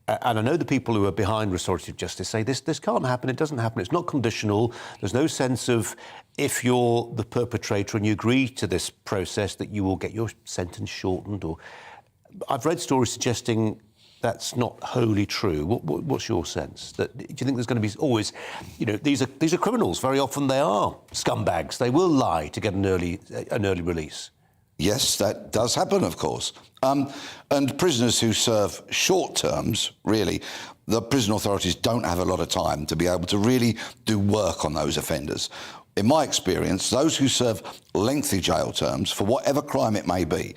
and I know the people who are behind restorative justice say this can't happen, it doesn't happen, it's not conditional, there's no sense of if you're the perpetrator and you agree to this process that you will get your sentence shortened. Or I've read stories suggesting that's not wholly true. What's your sense? Do you think there's going to be always, these are criminals, very often they are scumbags, they will lie to get an early release? Yes, that does happen, of course. And prisoners who serve short terms, really, the prison authorities don't have a lot of time to be able to really do work on those offenders. In my experience, those who serve lengthy jail terms, for whatever crime it may be,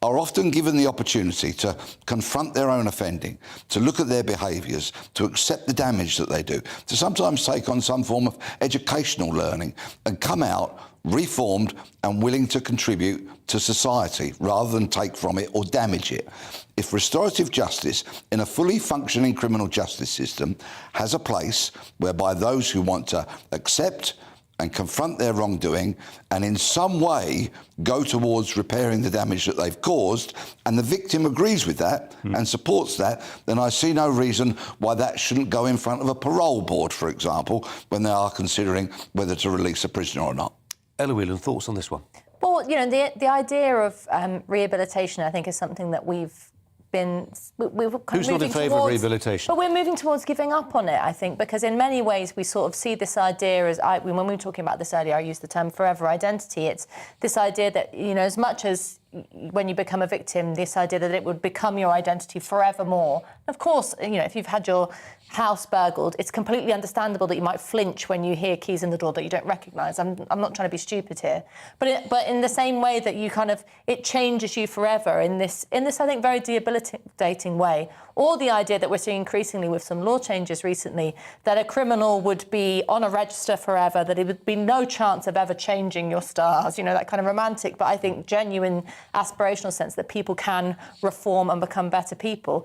are often given the opportunity to confront their own offending, to look at their behaviours, to accept the damage that they do, to sometimes take on some form of educational learning and come out reformed and willing to contribute to society rather than take from it or damage it. If restorative justice in a fully functioning criminal justice system has a place whereby those who want to accept and confront their wrongdoing and in some way go towards repairing the damage that they've caused, and the victim agrees with that and supports that, then I see no reason why that shouldn't go in front of a parole board, for example, when they are considering whether to release a prisoner or not. Ella Whelan, thoughts on this one? Well, you know, the idea of rehabilitation, I think, is something that we've kind of Who's not in favour of rehabilitation? But we're moving towards giving up on it, I think, because in many ways we sort of see this idea as, when we were talking about this earlier, I used the term forever identity. It's this idea that, you know, as much as when you become a victim, this idea that it would become your identity forevermore. Of course, you know, if you've had your house burgled, it's completely understandable that you might flinch when you hear keys in the door that you don't recognise. I'm not trying to be stupid here, but in the same way that you kind of, it changes you forever in this I think very debilitating way. Or the idea that we're seeing increasingly with some law changes recently, that a criminal would be on a register forever, that it would be no chance of ever changing your stars, you know, that kind of romantic, but I think genuine aspirational sense that people can reform and become better people.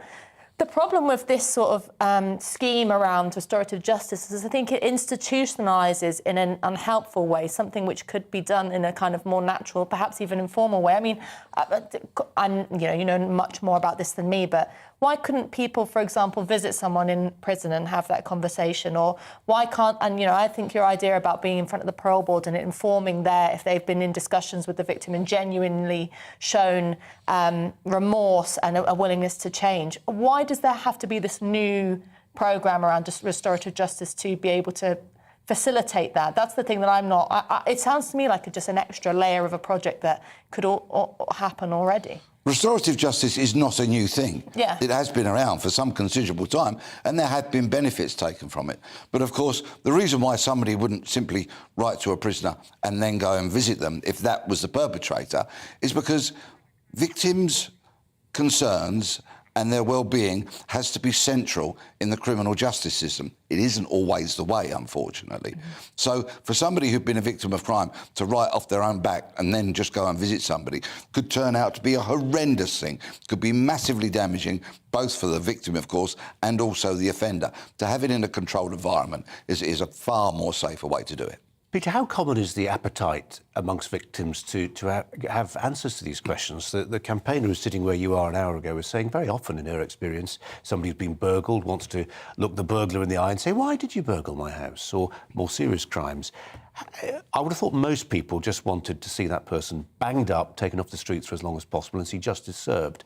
The problem with this sort of scheme around restorative justice is I think it institutionalises in an unhelpful way something which could be done in a kind of more natural, perhaps even informal way. I mean, you know much more about this than me, but why couldn't people, for example, visit someone in prison and have that conversation? Or why can't, and you know, I think your idea about being in front of the parole board and informing if they've been in discussions with the victim and genuinely shown remorse and a willingness to change. Why does there have to be this new programme around restorative justice to be able to facilitate that? That's the thing that I'm not... it sounds to me like just an extra layer of a project that could all happen already. Restorative justice is not a new thing. Yeah. It has been around for some considerable time, and there have been benefits taken from it. But of course, the reason why somebody wouldn't simply write to a prisoner and then go and visit them if that was the perpetrator is because victims' concerns and their well-being has to be central in the criminal justice system. It isn't always the way, unfortunately. So for somebody who'd been a victim of crime to write off their own back and then just go and visit somebody could turn out to be a horrendous thing, could be massively damaging, both for the victim, of course, and also the offender. To have it in a controlled environment is a far more safer way to do it. Peter, how common is the appetite amongst victims to have answers to these questions? The campaigner who was sitting where you are an hour ago was saying very often in her experience, somebody who's been burgled wants to look the burglar in the eye and say, why did you burgle my house? Or more serious crimes. I would have thought most people just wanted to see that person banged up, taken off the streets for as long as possible and see justice served.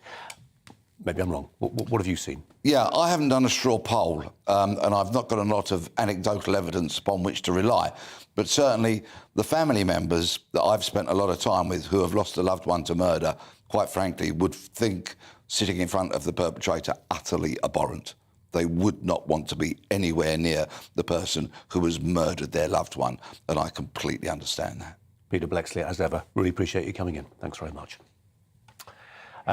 Maybe I'm wrong. What have you seen? Yeah, I haven't done a straw poll, and I've not got a lot of anecdotal evidence upon which to rely. But certainly the family members that I've spent a lot of time with who have lost a loved one to murder, quite frankly, would think sitting in front of the perpetrator utterly abhorrent. They would not want to be anywhere near the person who has murdered their loved one, and I completely understand that. Peter Blexley, as ever, really appreciate you coming in. Thanks very much.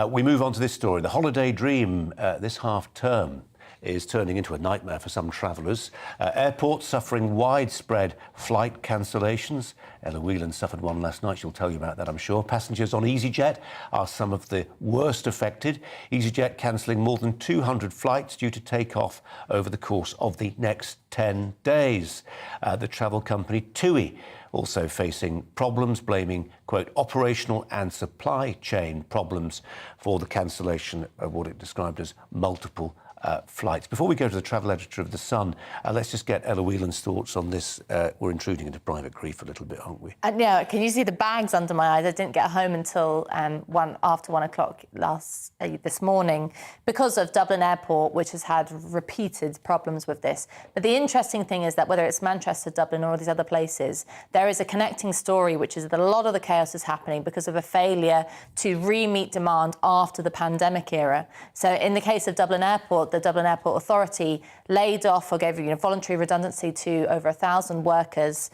We move on to this story. The holiday dream this half-term is turning into a nightmare for some travellers. Airports suffering widespread flight cancellations. Ella Whelan suffered one last night. She'll tell you about that, I'm sure. Passengers on EasyJet are some of the worst affected. EasyJet cancelling more than 200 flights due to take off over the course of the next 10 days. The travel company TUI also facing problems, blaming, quote, operational and supply chain problems for the cancellation of what it described as multiple flights. Before we go to the travel editor of The Sun, let's just get Ella Whelan's thoughts on this. We're intruding into private grief a little bit, aren't we? Yeah, can you see the bags under my eyes? I didn't get home until after 1 o'clock this morning because of Dublin Airport, which has had repeated problems with this. But the interesting thing is that whether it's Manchester, Dublin or these other places, there is a connecting story, which is that a lot of the chaos is happening because of a failure to re-meet demand after the pandemic era. So in the case of Dublin Airport, the Dublin Airport Authority laid off or gave voluntary redundancy to over 1,000 workers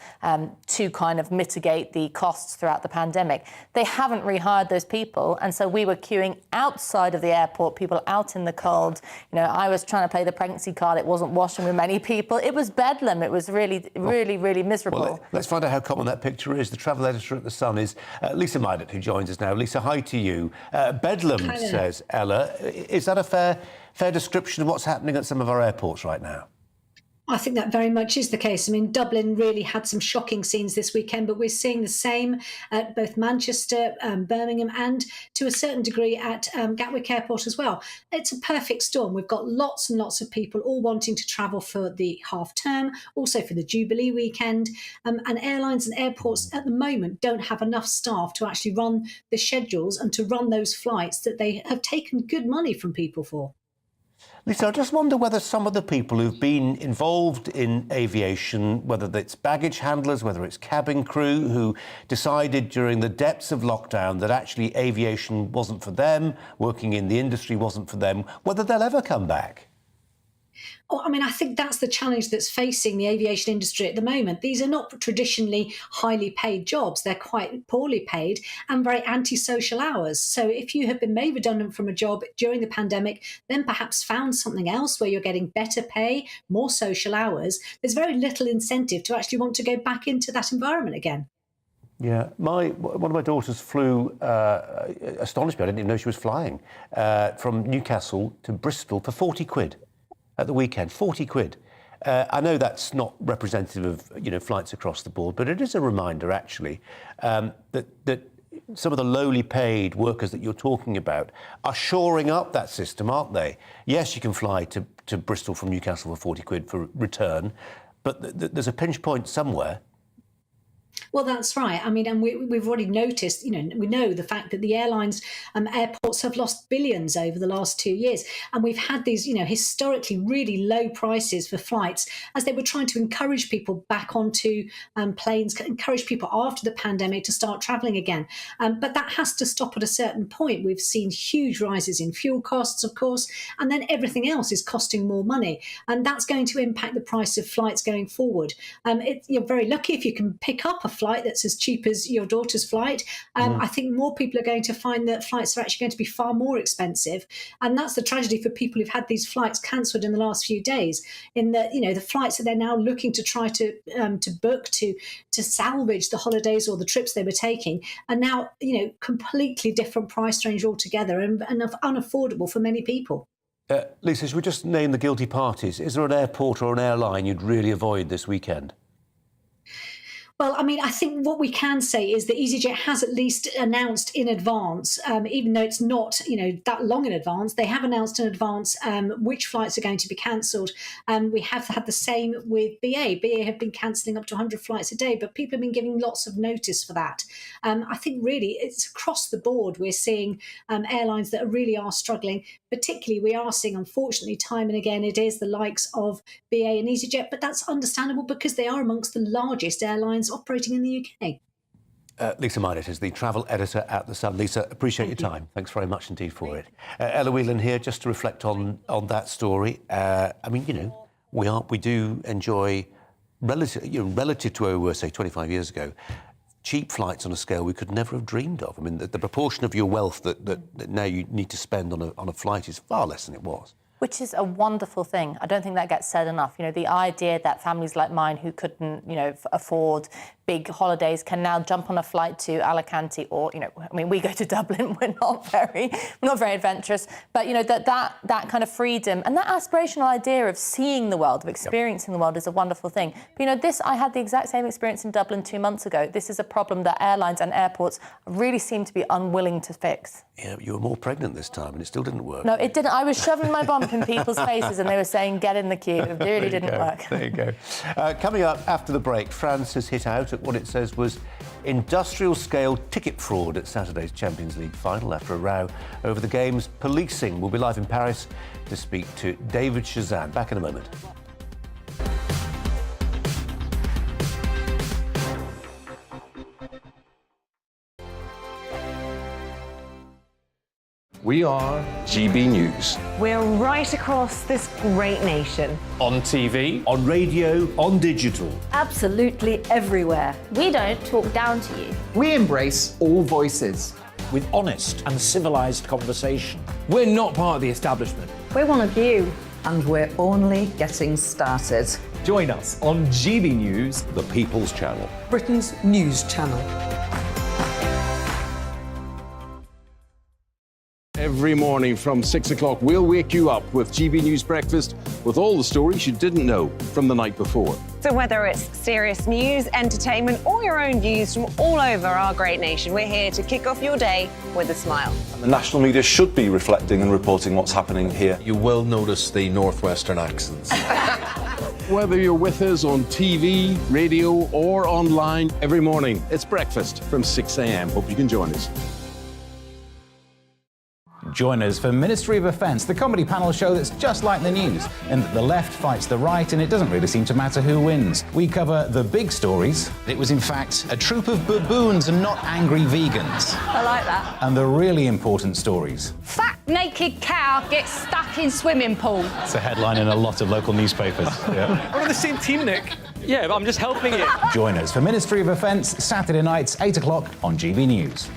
to kind of mitigate the costs throughout the pandemic. They haven't rehired those people, and so we were queuing outside of the airport, people out in the cold. You know, I was trying to play the pregnancy card. It wasn't washing with many people. It was bedlam. It was really miserable. Well, let's find out how common that picture is. The travel editor at The Sun is Lisa Meidet, who joins us now. Lisa, hi to you. Bedlam, says Ella. Is that a fair description of what's happening at some of our airports right now? I think that very much is the case. I mean, Dublin really had some shocking scenes this weekend, but we're seeing the same at both Manchester, Birmingham, and to a certain degree at Gatwick Airport as well. It's a perfect storm. We've got lots and lots of people all wanting to travel for the half term, also for the Jubilee weekend, and airlines and airports at the moment don't have enough staff to actually run the schedules and to run those flights that they have taken good money from people for. Lisa, I just wonder whether some of the people who've been involved in aviation, whether it's baggage handlers, whether it's cabin crew, who decided during the depths of lockdown that actually aviation wasn't for them, working in the industry wasn't for them, whether they'll ever come back. Oh, I mean, I think that's the challenge that's facing the aviation industry at the moment. These are not traditionally highly paid jobs. They're quite poorly paid and very antisocial hours. So if you have been made redundant from a job during the pandemic, then perhaps found something else where you're getting better pay, more social hours, there's very little incentive to actually want to go back into that environment again. Yeah, one of my daughters flew, astonished me, I didn't even know she was flying, from Newcastle to Bristol for 40 quid. At the weekend, 40 quid. I know that's not representative of flights across the board, but it is a reminder actually that some of the lowly paid workers that you're talking about are shoring up that system, aren't they? Yes, you can fly to Bristol from Newcastle for 40 quid for return, but there's a pinch point somewhere. Well, that's right. I mean, and we've already noticed, we know the fact that the airlines, airports have lost billions over the last 2 years. And we've had these, historically really low prices for flights as they were trying to encourage people back onto planes, encourage people after the pandemic to start travelling again. But that has to stop at a certain point. We've seen huge rises in fuel costs, of course, and then everything else is costing more money. And that's going to impact the price of flights going forward. You're very lucky if you can pick up a flight that's as cheap as your daughter's flight. I think more people are going to find that flights are actually going to be far more expensive. And that's the tragedy for people who've had these flights cancelled in the last few days, in that, the flights that they're now looking to try to book to salvage the holidays or the trips they were taking are now, completely different price range altogether and unaffordable for many people. Lisa, should we just name the guilty parties? Is there an airport or an airline you'd really avoid this weekend? Well, I mean, I think what we can say is that EasyJet has at least announced in advance, even though it's not, that long in advance, they have announced in advance which flights are going to be cancelled. We have had the same with BA. BA have been cancelling up to 100 flights a day, but people have been giving lots of notice for that. I think really it's across the board we're seeing airlines that really are struggling. Particularly, we are seeing, unfortunately, time and again, it is the likes of BA and EasyJet, but that's understandable because they are amongst the largest airlines operating in the UK. Lisa Minott is the travel editor at The Sun. Lisa, appreciate your time. Thanks very much indeed for it. Ella Whelan here, just to reflect on that story. We do enjoy, relative to, say, 25 years ago, cheap flights on a scale we could never have dreamed of. I mean, the proportion of your wealth that now you need to spend on a flight is far less than it was. Which is a wonderful thing. I don't think that gets said enough. The idea that families like mine who couldn't, afford big holidays can now jump on a flight to Alicante or, we go to Dublin, we're not very adventurous, but, that kind of freedom and that aspirational idea of seeing the world, of experiencing the world is a wonderful thing. But, I had the exact same experience in Dublin 2 months ago. This is a problem that airlines and airports really seem to be unwilling to fix. Yeah, you were more pregnant this time and it still didn't work. No, it didn't. I was shoving my bump in people's faces and they were saying, get in the queue. It really didn't work. There you go. Coming up after the break, France has hit out at what it says was industrial-scale ticket fraud at Saturday's Champions League final after a row over the game's policing. We'll be live in Paris to speak to David Chazan. Back in a moment. We are GB News. We're right across this great nation. On TV, on radio, on digital. Absolutely everywhere. We don't talk down to you. We embrace all voices. With honest and civilised conversation. We're not part of the establishment. We're one of you. And we're only getting started. Join us on GB News, the People's Channel. Britain's news channel. Every morning from 6 o'clock, we'll wake you up with GB News Breakfast with all the stories you didn't know from the night before. So whether it's serious news, entertainment, or your own views from all over our great nation, we're here to kick off your day with a smile. The national media should be reflecting and reporting what's happening here. You will notice the northwestern accents. Whether you're with us on TV, radio, or online, every morning, it's breakfast from 6 a.m. Hope you can join us. Join us for Ministry of Offence, the comedy panel show that's just like the news, in that the left fights the right and it doesn't really seem to matter who wins. We cover the big stories. It was in fact a troop of baboons and not angry vegans. I like that. And the really important stories. Fat naked cow gets stuck in swimming pool. It's a headline in a lot of local newspapers. Yeah. We're on the same team, Nick. Yeah, but I'm just helping you. Join us for Ministry of Offence, Saturday nights, 8 o'clock on GB News.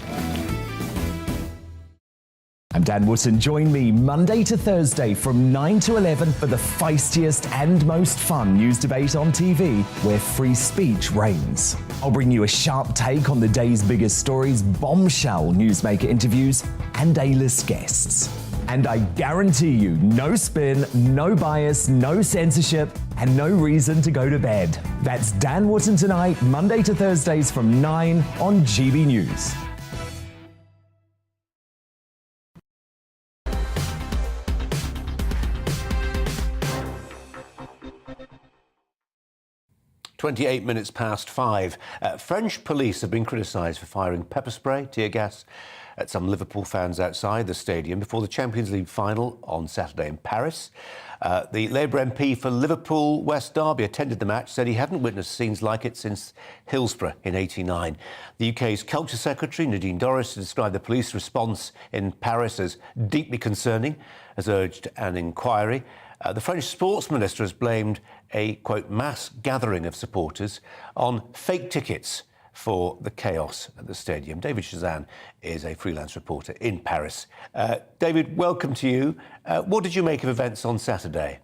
I'm Dan Wootton. Join me Monday to Thursday from 9 to 11 for the feistiest and most fun news debate on TV, where free speech reigns. I'll bring you a sharp take on the day's biggest stories, bombshell newsmaker interviews, and A-list guests. And I guarantee you, no spin, no bias, no censorship, and no reason to go to bed. That's Dan Wootton tonight, Monday to Thursdays from 9 on GB News. £5. French police have been criticised for firing pepper spray, tear gas at some Liverpool fans outside the stadium before the Champions League final on Saturday in Paris. The Labour MP for Liverpool West Derby attended the match, said he hadn't witnessed scenes like it since Hillsborough in '89. The UK's Culture Secretary, Nadine Dorries, described the police response in Paris as deeply concerning, has urged an inquiry. The French sports minister has blamed a, quote, mass gathering of supporters on fake tickets for the chaos at the stadium. David Chazan is a freelance reporter in Paris. David, welcome to you. What did you make of events on Saturday?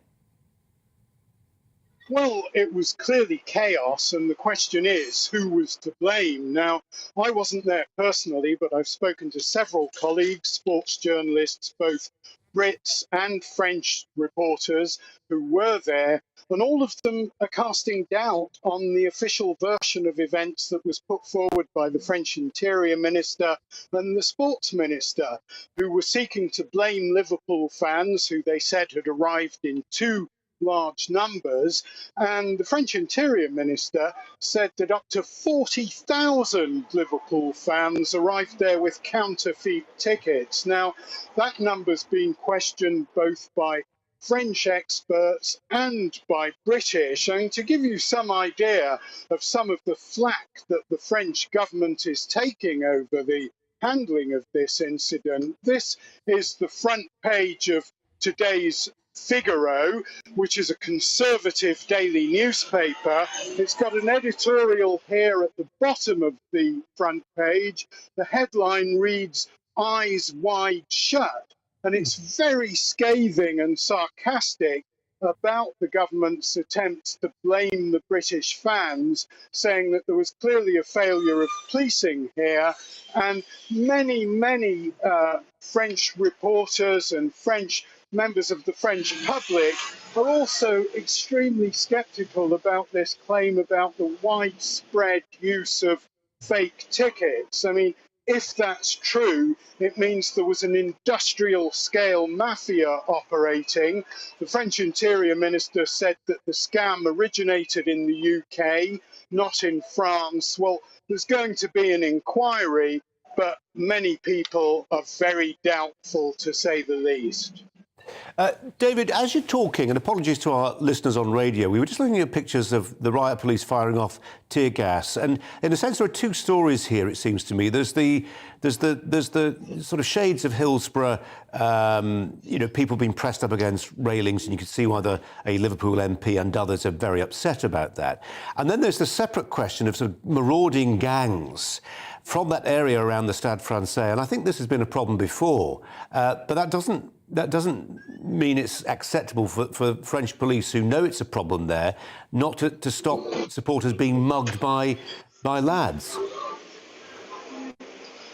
Well, it was clearly chaos, and the question is, who was to blame? Now, I wasn't there personally, but I've spoken to several colleagues, sports journalists, both Brits and French reporters who were there, and all of them are casting doubt on the official version of events that was put forward by the French Interior Minister and the Sports Minister, who were seeking to blame Liverpool fans, who they said had arrived in too large numbers, and the French Interior Minister said that up to 40,000 Liverpool fans arrived there with counterfeit tickets. Now, that number's been questioned both by French experts and by British. And to give you some idea of some of the flack that the French government is taking over the handling of this incident, this is the front page of today's Figaro, which is a conservative daily newspaper. It's got an editorial here at the bottom of the front page. The headline reads, "Eyes Wide Shut," and it's very scathing and sarcastic about the government's attempts to blame the British fans, saying that there was clearly a failure of policing here. And many French reporters and French members of the French public are also extremely sceptical about this claim about the widespread use of fake tickets. I mean, if that's true, it means there was an industrial-scale mafia operating. The French Interior Minister said that the scam originated in the UK, not in France. Well, there's going to be an inquiry, but many people are very doubtful, to say the least. David, as you're talking, and apologies to our listeners on radio, we were just looking at pictures of the riot police firing off tear gas, and in a sense there are two stories here. It seems to me there's the sort of shades of Hillsborough, people being pressed up against railings, and you can see why a Liverpool MP and others are very upset about that. And then there's the separate question of sort of marauding gangs from that area around the Stade Francais, and I think this has been a problem before, but that doesn't mean it's acceptable for French police, who know it's a problem there, not to stop supporters being mugged by lads.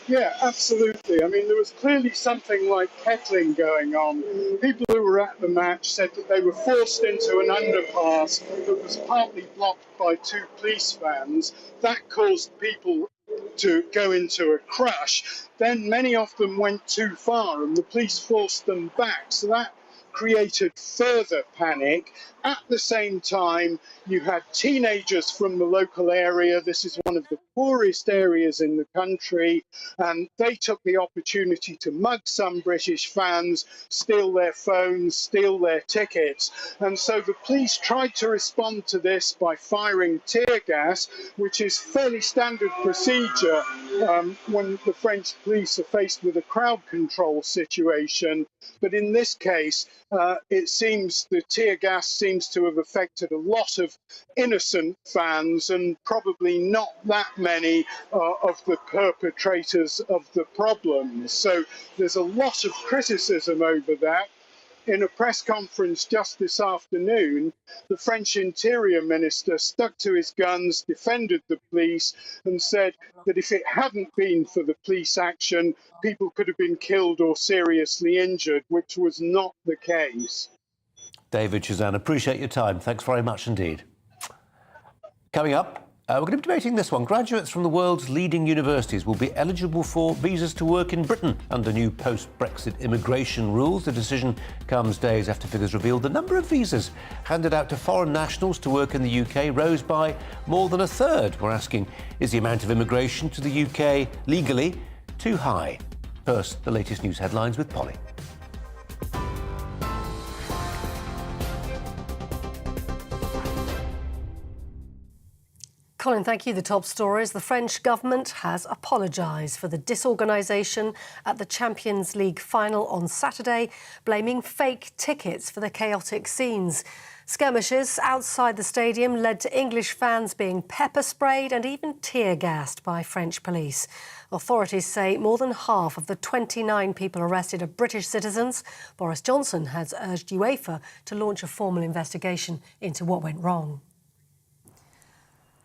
Yeah, absolutely. I mean, there was clearly something like heckling going on. People who were at the match said that they were forced into an underpass that was partly blocked by 2 police vans. That caused people to go into a crush. Then many of them went too far and the police forced them back. So that created further panic. At the same time, you had teenagers from the local area. This is one of the poorest areas in the country, and they took the opportunity to mug some British fans, steal their phones, steal their tickets. And so the police tried to respond to this by firing tear gas, which is fairly standard procedure when the French police are faced with a crowd control situation. But in this case, it seems the tear gas seems to have affected a lot of innocent fans and probably not that many of the perpetrators of the problems. So there's a lot of criticism over that. In a press conference just this afternoon, the French Interior Minister stuck to his guns, defended the police, and said that if it hadn't been for the police action, people could have been killed or seriously injured, which was not the case. David Chazan, appreciate your time. Thanks very much indeed. Coming up, we're going to be debating this one. Graduates from the world's leading universities will be eligible for visas to work in Britain under new post-Brexit immigration rules. The decision comes days after figures revealed the number of visas handed out to foreign nationals to work in the UK rose by more than a third. We're asking, is the amount of immigration to the UK legally too high? First, the latest news headlines with Polly. Colin, thank you. The top stories. The French government has apologised for the disorganisation at the Champions League final on Saturday, blaming fake tickets for the chaotic scenes. Skirmishes outside the stadium led to English fans being pepper sprayed and even tear gassed by French police. Authorities say more than half of the 29 people arrested are British citizens. Boris Johnson has urged UEFA to launch a formal investigation into what went wrong.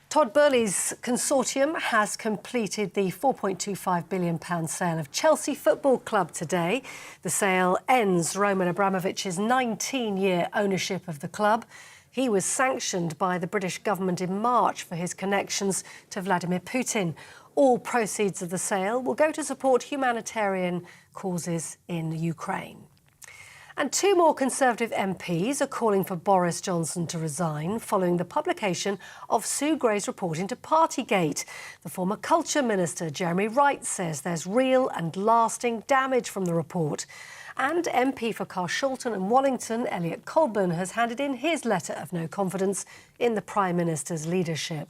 Todd Burley's consortium has completed the £4.25 billion sale of Chelsea Football Club today. The sale ends Roman Abramovich's 19-year ownership of the club. He was sanctioned by the British government in March for his connections to Vladimir Putin. All proceeds of the sale will go to support humanitarian causes in Ukraine. And 2 more Conservative MPs are calling for Boris Johnson to resign following the publication of Sue Gray's report into Partygate. The former Culture Minister, Jeremy Wright, says there's real and lasting damage from the report. And MP for Carshalton and Wallington, Elliot Colburn, has handed in his letter of no confidence in the Prime Minister's leadership.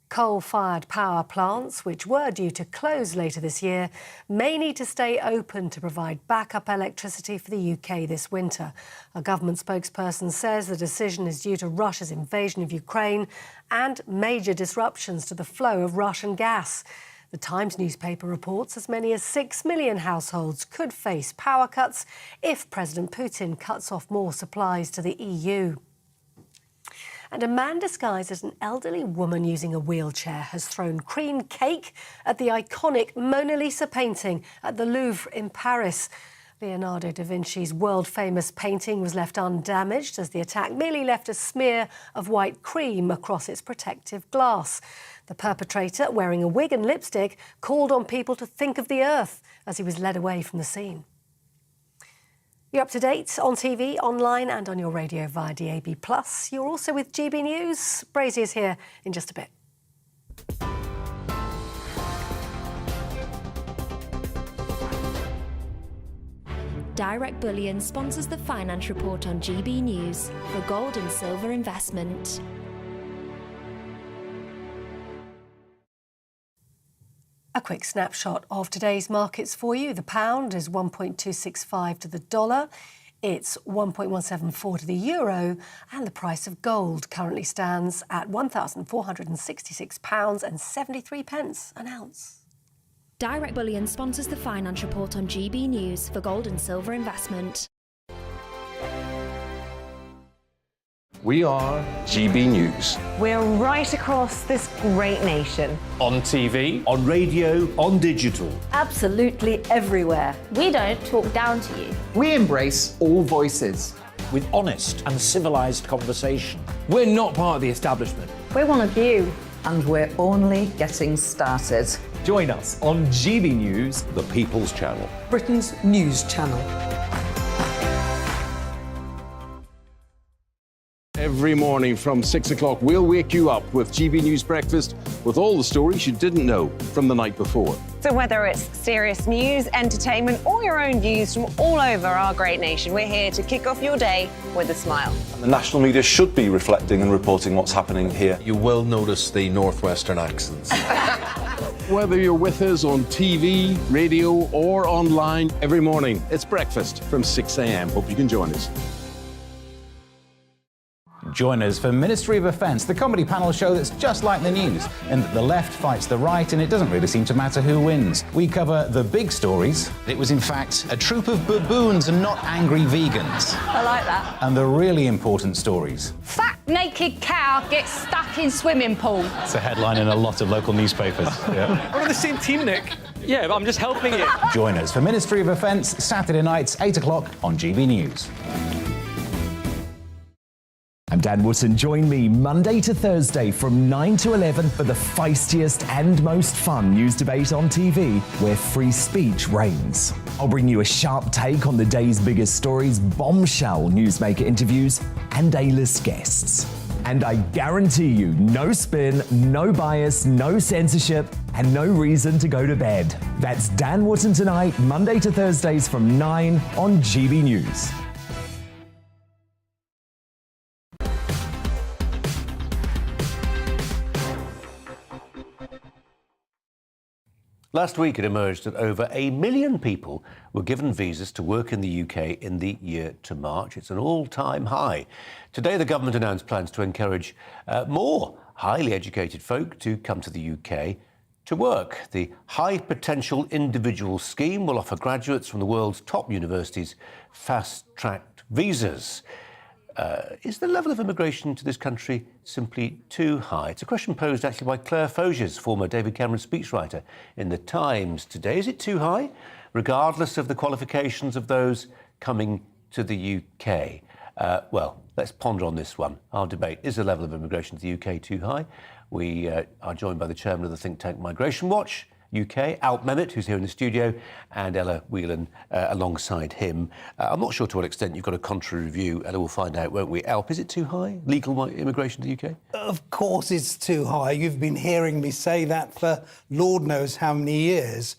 Coal-fired power plants, which were due to close later this year, may need to stay open to provide backup electricity for the UK this winter. A government spokesperson says the decision is due to Russia's invasion of Ukraine and major disruptions to the flow of Russian gas. The Times newspaper reports as many as 6 million households could face power cuts if President Putin cuts off more supplies to the EU. And a man disguised as an elderly woman using a wheelchair has thrown cream cake at the iconic Mona Lisa painting at the Louvre in Paris. Leonardo da Vinci's world-famous painting was left undamaged as the attack merely left a smear of white cream across its protective glass. The perpetrator, wearing a wig and lipstick, called on people to think of the earth as he was led away from the scene. You're up to date on TV, online and on your radio via DAB+. You're also with GB News. Brazier's here in just a bit. Direct Bullion sponsors the Finance Report on GB News for gold and silver investment. A quick snapshot of today's markets for you. The pound is 1.265 to the dollar. It's 1.174 to the euro. And the price of gold currently stands at £1,466.73 an ounce. Direct Bullion sponsors the Finance Report on GB News for gold and silver investment. We are GB News. We're right across this great nation. On TV. On radio, on digital. Absolutely everywhere. We don't talk down to you. We embrace all voices. with honest and civilised conversation. We're not part of the establishment. We're one of you. And we're only getting started. Join us on GB News, the People's Channel, Britain's news channel. Every morning from 6 o'clock, we'll wake you up with GB News Breakfast with all the stories you didn't know from the night before. So whether it's serious news, entertainment, or your own views from all over our great nation, we're here to kick off your day with a smile. The national media should be reflecting and reporting what's happening here. You will notice the northwestern accents. Whether you're with us on TV, radio, or online, every morning, it's breakfast from 6 a.m. Hope you can join us. Join us for Ministry of Offence, the comedy panel show that's just like the news, in that the left fights the right and it doesn't really seem to matter who wins. We cover the big stories. It was in fact a troop of baboons and not angry vegans. I like that. And the really important stories. Fat naked cow gets stuck in swimming pool. It's a headline in a lot of local newspapers. Yeah. We're on the same team, Nick. Yeah, but I'm just helping you. Join us for Ministry of Offence, Saturday nights, 8 o'clock on GB News. I'm Dan Wootton. Join me Monday to Thursday from 9 to 11 for the feistiest and most fun news debate on TV, where free speech reigns. I'll bring you a sharp take on the day's biggest stories, bombshell newsmaker interviews, and A-list guests. And I guarantee you, no spin, no bias, no censorship, and no reason to go to bed. That's Dan Wootton tonight, Monday to Thursdays from 9 on GB News. Last week it emerged that over 1 million people were given visas to work in the UK in the year to March. It's an all-time high. Today the government announced plans to encourage more highly educated folk to come to the UK to work. The High Potential Individual Scheme will offer graduates from the world's top universities fast-tracked visas. Is the level of immigration to this country simply too high? It's a question posed actually by Claire Fauges, former David Cameron speechwriter in The Times today. Is it too high, regardless of the qualifications of those coming to the UK? Well, let's ponder on this one. Our debate, is the level of immigration to the UK too high? We are joined by the chairman of the think tank Migration Watch UK, Alp Mehmet, who's here in the studio, and Ella Whelan alongside him. I'm not sure to what extent you've got a contrary view. Ella, we'll find out, won't we? Alp, is it too high, legal immigration to the UK? Of course it's too high. You've been hearing me say that for Lord knows how many years.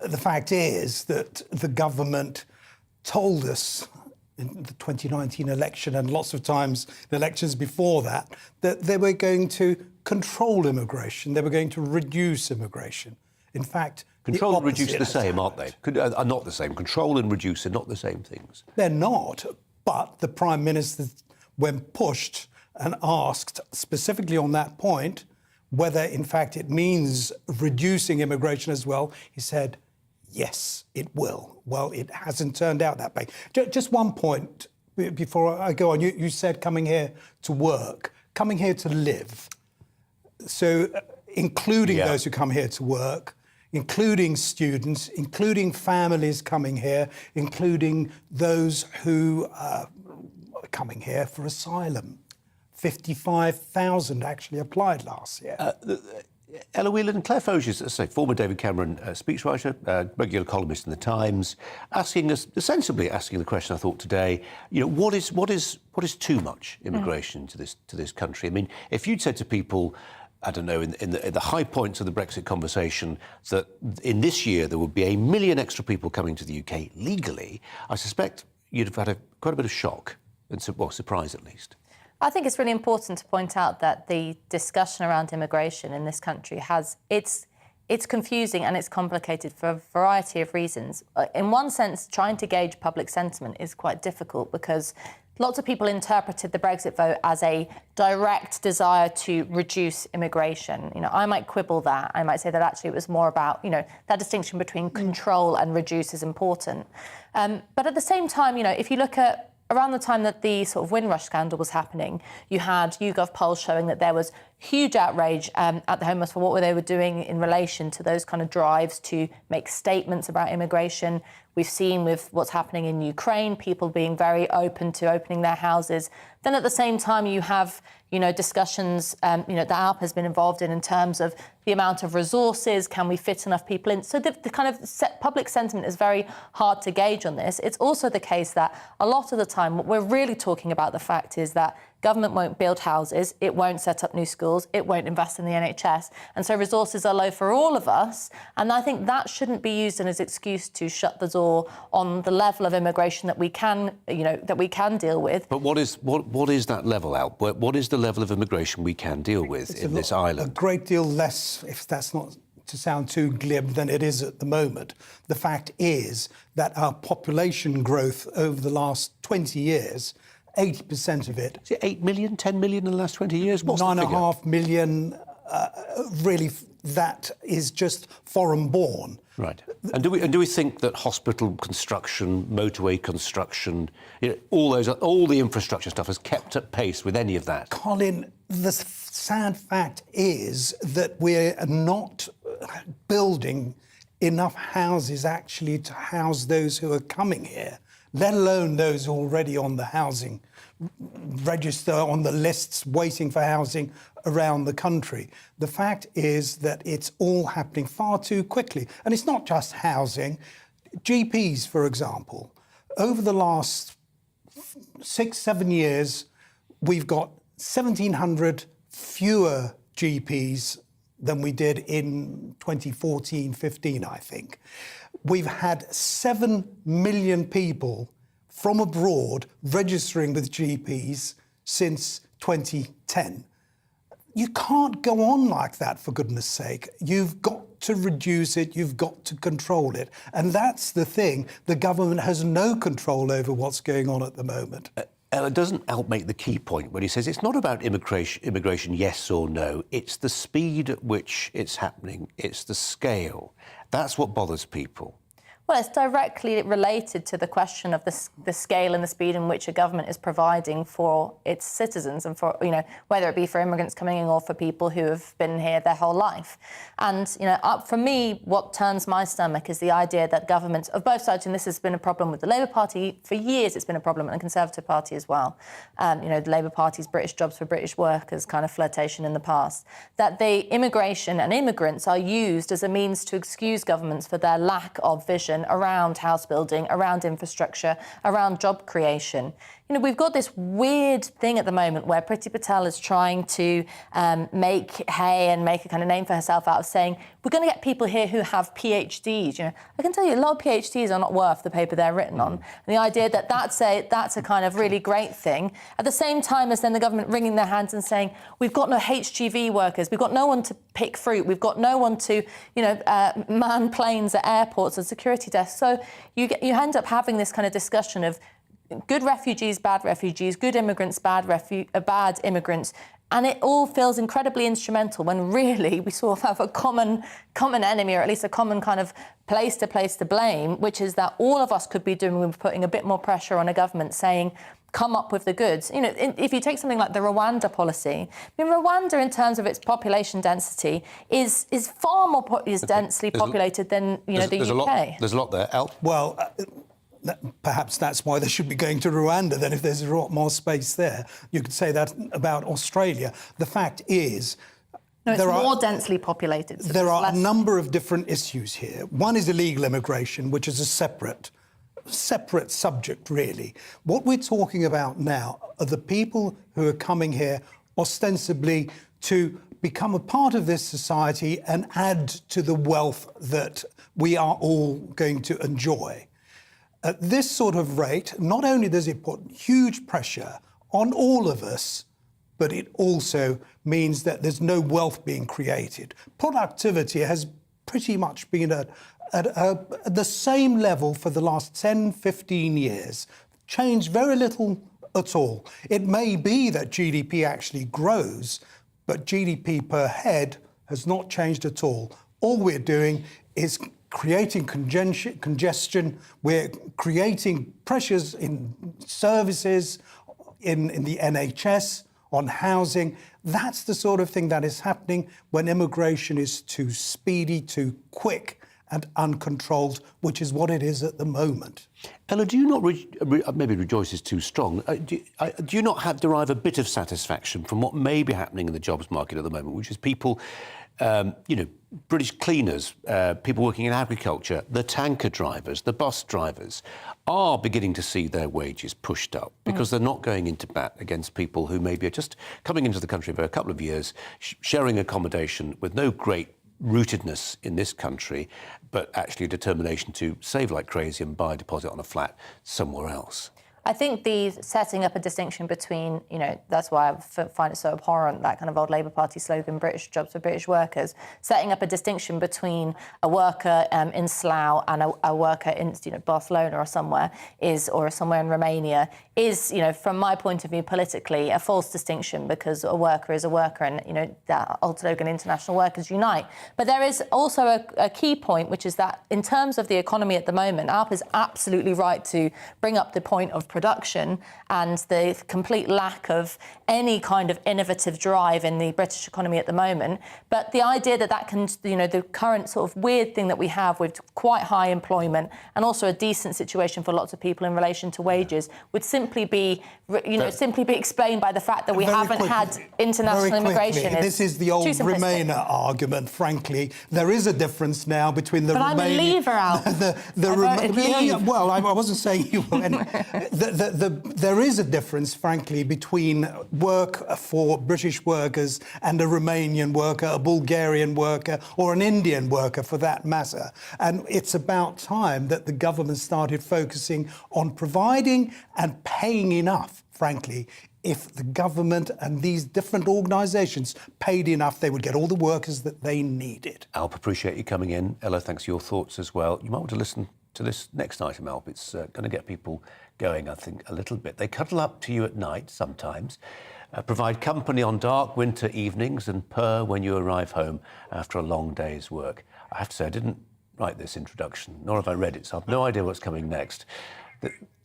The fact is that the government told us in the 2019 election and lots of times in elections before that they were going to control immigration, they were going to reduce immigration. In fact, control and reduce are the same, aren't they? Are not the same. Control and reduce are not the same things. They're not. But the Prime Minister, when pushed and asked specifically on that point whether, in fact, it means reducing immigration as well, he said, yes, it will. Well, it hasn't turned out that way. Just one point before I go on. You said coming here to work, coming here to live. So including those who come here to work, including students, including families coming here, including those who are coming here for asylum. 55,000 actually applied last year. Ella Whelan, Claire Fauges, as I say, former David Cameron speechwriter, regular columnist in The Times, sensibly asking the question I thought today, you know, what is too much immigration to this country? I mean, if you'd said to people, I don't know, in the high points of the Brexit conversation, that in this year there would be 1 million extra people coming to the UK legally, I suspect you'd have had quite a bit of shock and, well, surprise at least. I think it's really important to point out that the discussion around immigration in this country it's confusing and it's complicated for a variety of reasons. In one sense, trying to gauge public sentiment is quite difficult because lots of people interpreted the Brexit vote as a direct desire to reduce immigration. You know, I might quibble that. I might say that actually it was more about, you know, that distinction between control and reduce is important. But at the same time, you know, if you look at around the time that the sort of Windrush scandal was happening, you had YouGov polls showing that there was huge outrage at the Home Office for what they were doing in relation to those kind of drives to make statements about immigration. We've seen with what's happening in Ukraine, people being very open to opening their houses. Then at the same time, you have, discussions, that ALP has been involved in terms of the amount of resources, can we fit enough people in? So the kind of public sentiment is very hard to gauge on this. It's also the case that a lot of the time, what we're really talking about, the fact is that government won't build houses, it won't set up new schools, it won't invest in the NHS. And so resources are low for all of us. And I think that shouldn't be used as an excuse to shut the door on the level of immigration that we can, that we can deal with. But what is that level, Alp? What is the level of immigration we can deal with in this island? A great deal less, if that's not to sound too glib, than it is at the moment. The fact is that our population growth over the last 20 years, 80% of it... Is it 8 million, 10 million in the last 20 years? What's 9.5 million, really, that is just foreign-born. Right. And do we think that hospital construction, motorway construction, all the infrastructure stuff has kept at pace with any of that? Colin, the sad fact is that we're not building enough houses actually to house those who are coming here, let alone those already on the housing register, on the lists waiting for housing around the country. The fact is that it's all happening far too quickly. And it's not just housing. GPs, for example, over the last 6-7 years, we've got 1,700 fewer GPs than we did in 2014-15, I think. We've had 7 million people from abroad registering with GPs since 2010. You can't go on like that, for goodness sake. You've got to reduce it, you've got to control it. And that's the thing. The government has no control over what's going on at the moment. Doesn't Alp make the key point when he says it's not about immigration, yes or no, it's the speed at which it's happening, it's the scale. That's what bothers people. Well, it's directly related to the question of the scale and the speed in which a government is providing for its citizens and for, whether it be for immigrants coming in or for people who have been here their whole life. And, for me, what turns my stomach is the idea that governments of both sides, and this has been a problem with the Labour Party for years, it's been a problem, and the Conservative Party as well. The Labour Party's British jobs for British workers kind of flirtation in the past, that the immigration and immigrants are used as a means to excuse governments for their lack of vision around house building, around infrastructure, around job creation. We've got this weird thing at the moment where Priti Patel is trying to make hay and make a kind of name for herself out of saying, we're going to get people here who have PhDs. I can tell you a lot of PhDs are not worth the paper they're written on. And the idea that that's a kind of really great thing, at the same time as then the government wringing their hands and saying, we've got no HGV workers, we've got no one to pick fruit, we've got no one to, man planes at airports and security desks. So you end up having this kind of discussion of good refugees, good immigrants, bad immigrants. And it all feels incredibly instrumental when really we sort of have a common enemy, or at least a common kind of place to blame, which is that all of us could be doing with putting a bit more pressure on a government saying, come up with the goods. If you take something like the Rwanda policy, Rwanda in terms of its population density is far more densely populated than the UK. There's a lot there. Alp? Well, perhaps that's why they should be going to Rwanda, then, if there's a lot more space there. You could say that about Australia. The fact is... No, it's more densely populated. So there are a number of different issues here. One is illegal immigration, which is a separate subject, really. What we're talking about now are the people who are coming here ostensibly to become a part of this society and add to the wealth that we are all going to enjoy. At this sort of rate, not only does it put huge pressure on all of us, but it also means that there's no wealth being created. Productivity has pretty much been at the same level for the last 10, 15 years. Changed very little at all. It may be that GDP actually grows, but GDP per head has not changed at all. All we're doing is creating congestion, we're creating pressures in services, in the NHS, on housing. That's the sort of thing that is happening when immigration is too speedy, too quick and uncontrolled, which is what it is at the moment. Ella, do you not, maybe rejoice is too strong, do you not derive a bit of satisfaction from what may be happening in the jobs market at the moment, which is people, British cleaners, people working in agriculture, the tanker drivers, the bus drivers, are beginning to see their wages pushed up because they're not going into bat against people who maybe are just coming into the country for a couple of years, sharing accommodation with no great rootedness in this country, but actually a determination to save like crazy and buy a deposit on a flat somewhere else. I think the setting up a distinction between, that's why I find it so abhorrent, that kind of old Labour Party slogan, British jobs for British workers, setting up a distinction between a worker in Slough and a worker in Barcelona or somewhere or somewhere in Romania is, from my point of view politically, a false distinction, because a worker is a worker and, that old slogan, international workers unite. But there is also a key point, which is that in terms of the economy at the moment, Alp is absolutely right to bring up the point of production and the complete lack of any kind of innovative drive in the British economy at the moment. But the idea that can, the current sort of weird thing that we have with quite high employment and also a decent situation for lots of people in relation to wages would simply be, simply be explained by the fact that we haven't had international immigration. This is the old Remainer argument, frankly. There is a difference now between the Remainer... But I'm a leaver, Al. Well, I wasn't saying you were. There is a difference, frankly, between work for British workers and a Romanian worker, a Bulgarian worker, or an Indian worker, for that matter. And it's about time that the government started focusing on providing and paying enough, frankly. If the government and these different organisations paid enough, they would get all the workers that they needed. Alp, appreciate you coming in. Ella, thanks for your thoughts as well. You might want to listen to this next item, Alp. It's going to get people going, I think, a little bit. They cuddle up to you at night sometimes, provide company on dark winter evenings and purr when you arrive home after a long day's work. I have to say, I didn't write this introduction, nor have I read it, so I've no idea what's coming next.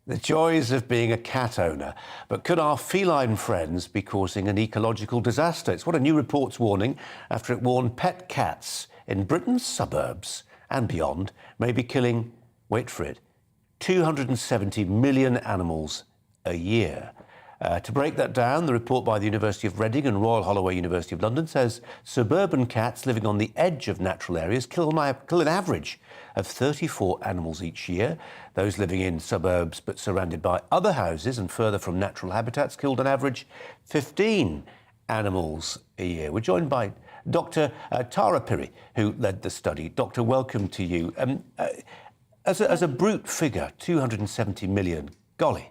The joys of being a cat owner. But could our feline friends be causing an ecological disaster? It's what a new report's warning after it warned pet cats in Britain's suburbs and beyond may be killing, wait for it, 270 million animals a year. To break that down, the report by the University of Reading and Royal Holloway University of London says suburban cats living on the edge of natural areas kill an average of 34 animals each year. Those living in suburbs but surrounded by other houses and further from natural habitats killed an average 15 animals a year. We're joined by Dr. Tara Piri, who led the study. Doctor, welcome to you. As a brute figure, 270 million, golly.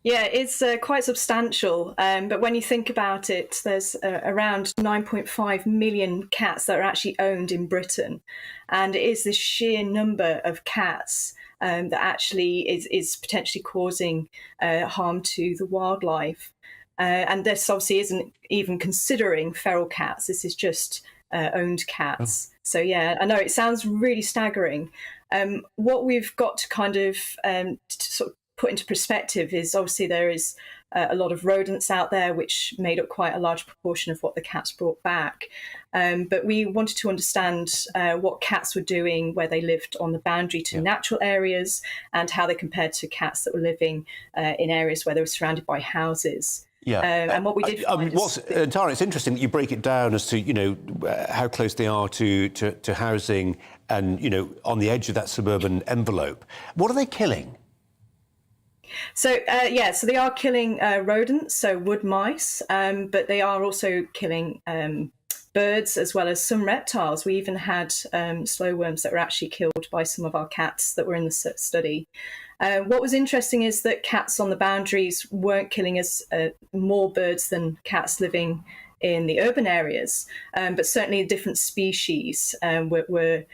Yeah, it's quite substantial. But when you think about it, there's around 9.5 million cats that are actually owned in Britain. And it is this sheer number of cats that actually is potentially causing harm to the wildlife. And this obviously isn't even considering feral cats. This is just owned cats. So, yeah, I know it sounds really staggering. What we've got to kind of sort of put into perspective is obviously there is a lot of rodents out there, which made up quite a large proportion of what the cats brought back. But we wanted to understand what cats were doing where they lived on the boundary to natural areas and how they compared to cats that were living in areas where they were surrounded by houses. Yeah, and what we did Tara, it's interesting that you break it down as to, how close they are to housing and, on the edge of that suburban envelope. What are they killing? So, so they are killing rodents, so wood mice, but they are also killing birds as well as some reptiles. We even had slow worms that were actually killed by some of our cats that were in the study. What was interesting is that cats on the boundaries weren't killing as more birds than cats living in the urban areas, but certainly different species were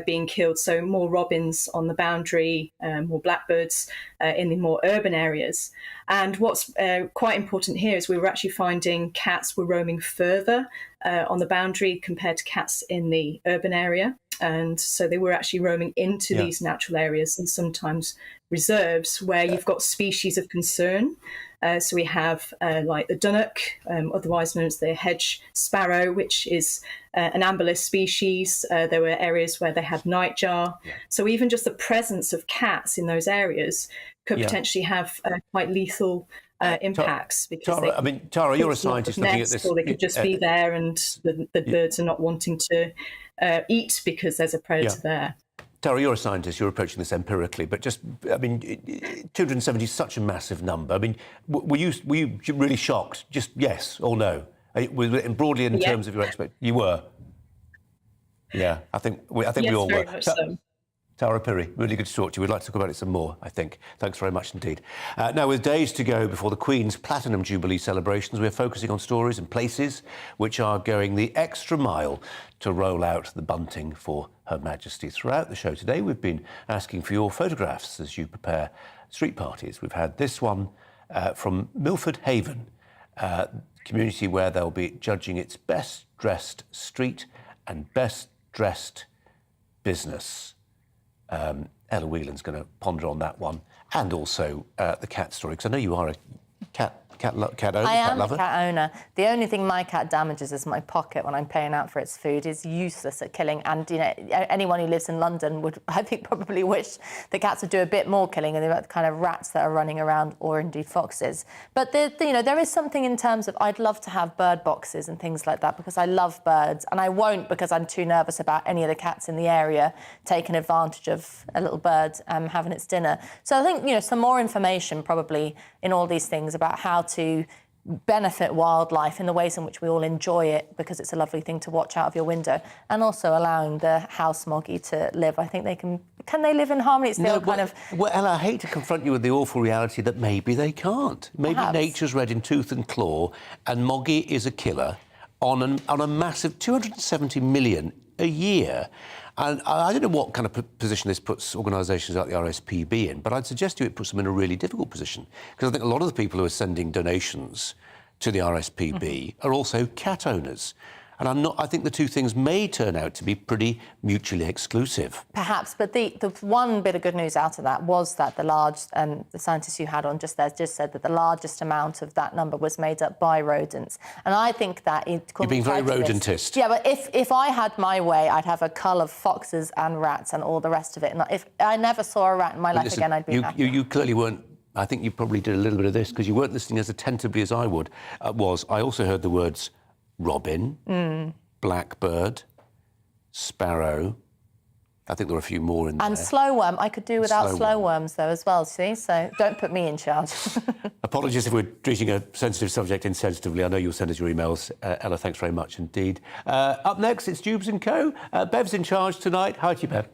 being killed. So more robins on the boundary, more blackbirds in the more urban areas. And what's quite important here is we were actually finding cats were roaming further on the boundary compared to cats in the urban area. And so they were actually roaming into these natural areas and sometimes reserves where you've got species of concern. So we have like the dunnock, otherwise known as the hedge sparrow, which is an amberless species. There were areas where they had nightjar. So even just the presence of cats in those areas could potentially have quite lethal impacts. Because Tara, you're a scientist looking at this. Or they could just be there and the birds are not wanting to eat because there's a predator there. Tara, you're a scientist, you're approaching this empirically, but 270 is such a massive number. I mean, were you really shocked? Just yes or no? Broadly in terms of your expectations? You were? Yeah, I think we all were. Very much so. Tara Pirrie, really good to talk to you. We'd like to talk about it some more, I think. Thanks very much indeed. Now, with days to go before the Queen's Platinum Jubilee celebrations, we're focusing on stories and places which are going the extra mile to roll out the bunting for Her Majesty. Throughout the show today, we've been asking for your photographs as you prepare street parties. We've had this one from Milford Haven, community where they'll be judging its best-dressed street and best-dressed business. Ella Whelan's going to ponder on that one, and also the cat story, because I know you are a cat owner. I am lover. a cat owner. The only thing my cat damages is my pocket when I'm paying out for its food. It's useless at killing, and anyone who lives in London would, I think, probably wish the cats would do a bit more killing, and the kind of rats that are running around, or indeed foxes. But there is something in terms of I'd love to have bird boxes and things like that because I love birds, and I won't because I'm too nervous about any of the cats in the area taking advantage of a little bird having its dinner. So I think some more information probably in all these things about how to benefit wildlife in the ways in which we all enjoy it, because it's a lovely thing to watch out of your window, and also allowing the house moggy to live. I think they can they live in harmony? It's still Well, Ella, I hate to confront you with the awful reality that maybe they can't. Maybe nature's red in tooth and claw, and moggy is a killer on a massive 270 million a year. And I don't know what kind of position this puts organisations like the RSPB in, but I'd suggest to you it puts them in a really difficult position, because I think a lot of the people who are sending donations to the RSPB are also cat owners. And I think the two things may turn out to be pretty mutually exclusive. Perhaps, but the one bit of good news out of that was that the scientists you had on just said that the largest amount of that number was made up by rodents. And I think that You're being very rodentist. Yeah, but if I had my way, I'd have a cull of foxes and rats and all the rest of it. And if I never saw a rat in my life again, I'd be happy. You clearly weren't. I think you probably did a little bit of this because you weren't listening as attentively as I was. I also heard the words robin, blackbird, sparrow. I think there are a few more in there. And slowworm. I could do without slowworms, though, as well, see? So don't put me in charge. Apologies if we're treating a sensitive subject insensitively. I know you'll send us your emails. Ella, thanks very much indeed. Up next, it's Jubes & Co. Bev's in charge tonight. Hi to you, Bev.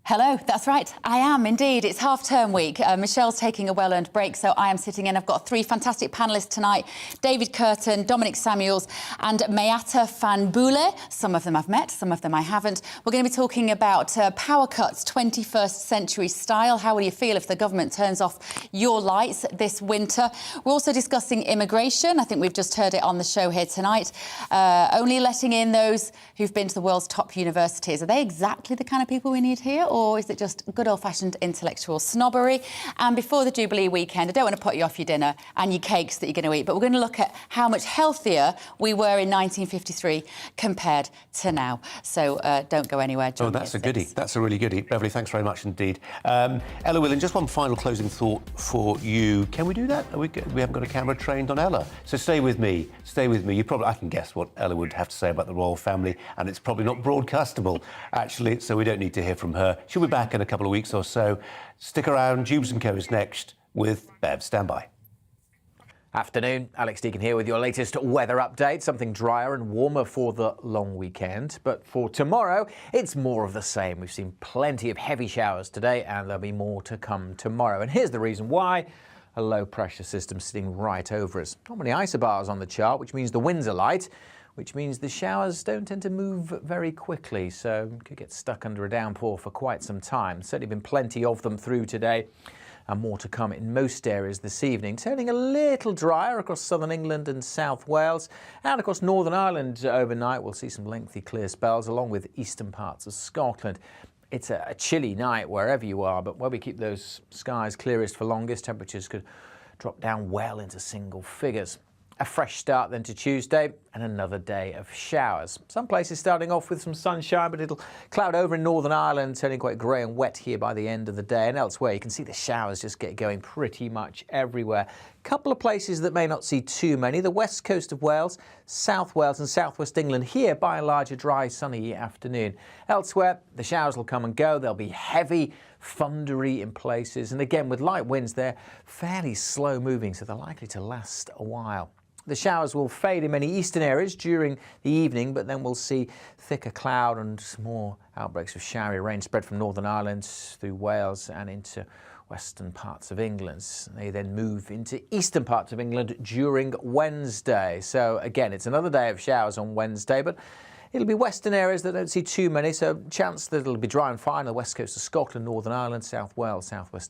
Hello, that's right. I am indeed. It's half-term week. Michelle's taking a well-earned break, so I am sitting in. I've got three fantastic panellists tonight: David Curtin, Dominic Samuels and Mayata Fanbule. Some of them I've met, some of them I haven't. We're going to be talking about power cuts, 21st century style. How will you feel if the government turns off your lights this winter? We're also discussing immigration. I think we've just heard it on the show here tonight. Only letting in those who've been to the world's top universities. Are they exactly the kind of people we need here? Or is it just good old-fashioned intellectual snobbery? And before the Jubilee weekend, I don't want to put you off your dinner and your cakes that you're going to eat, but we're going to look at how much healthier we were in 1953 compared to now. So don't go anywhere. Oh, that's a goodie. That's a really goodie. Beverly, thanks very much indeed. Ella Whelan, just one final closing thought for you. Can we do that? We haven't got a camera trained on Ella. So stay with me. Stay with me. I can guess what Ella would have to say about the royal family, and it's probably not broadcastable, actually, so we don't need to hear from her. She'll be back in a couple of weeks or so. Stick around. Jubes & Co is next with Bev. Stand by. Afternoon, Alex Deacon here with your latest weather update. Something drier and warmer for the long weekend. But for tomorrow, it's more of the same. We've seen plenty of heavy showers today, and there'll be more to come tomorrow. And here's the reason why. A low pressure system sitting right over us. Not many isobars on the chart, which means the winds are light, which means the showers don't tend to move very quickly, so could get stuck under a downpour for quite some time. Certainly been plenty of them through today. and more to come in most areas this evening. Turning a little drier across southern England and South Wales, and across Northern Ireland overnight. We'll see some lengthy clear spells along with eastern parts of Scotland. It's a chilly night wherever you are, but where we keep those skies clearest for longest, temperatures could drop down well into single figures. A fresh start then to Tuesday and another day of showers. Some places starting off with some sunshine, but it'll cloud over in Northern Ireland, turning quite grey and wet here by the end of the day. And elsewhere, you can see the showers just get going pretty much everywhere. Couple of places that may not see too many. The west coast of Wales, South Wales and southwest England. Here, by and large, a dry, sunny afternoon. Elsewhere, the showers will come and go. They'll be heavy, thundery in places. And again, with light winds, they're fairly slow moving, so they're likely to last a while. The showers will fade in many eastern areas during the evening, but then we'll see thicker cloud and more outbreaks of showery rain spread from Northern Ireland through Wales and into western parts of England. They then move into eastern parts of England during Wednesday. So again, it's another day of showers on Wednesday, but it'll be western areas that don't see too many, so chance that it'll be dry and fine on the west coast of Scotland, Northern Ireland, South Wales, southwest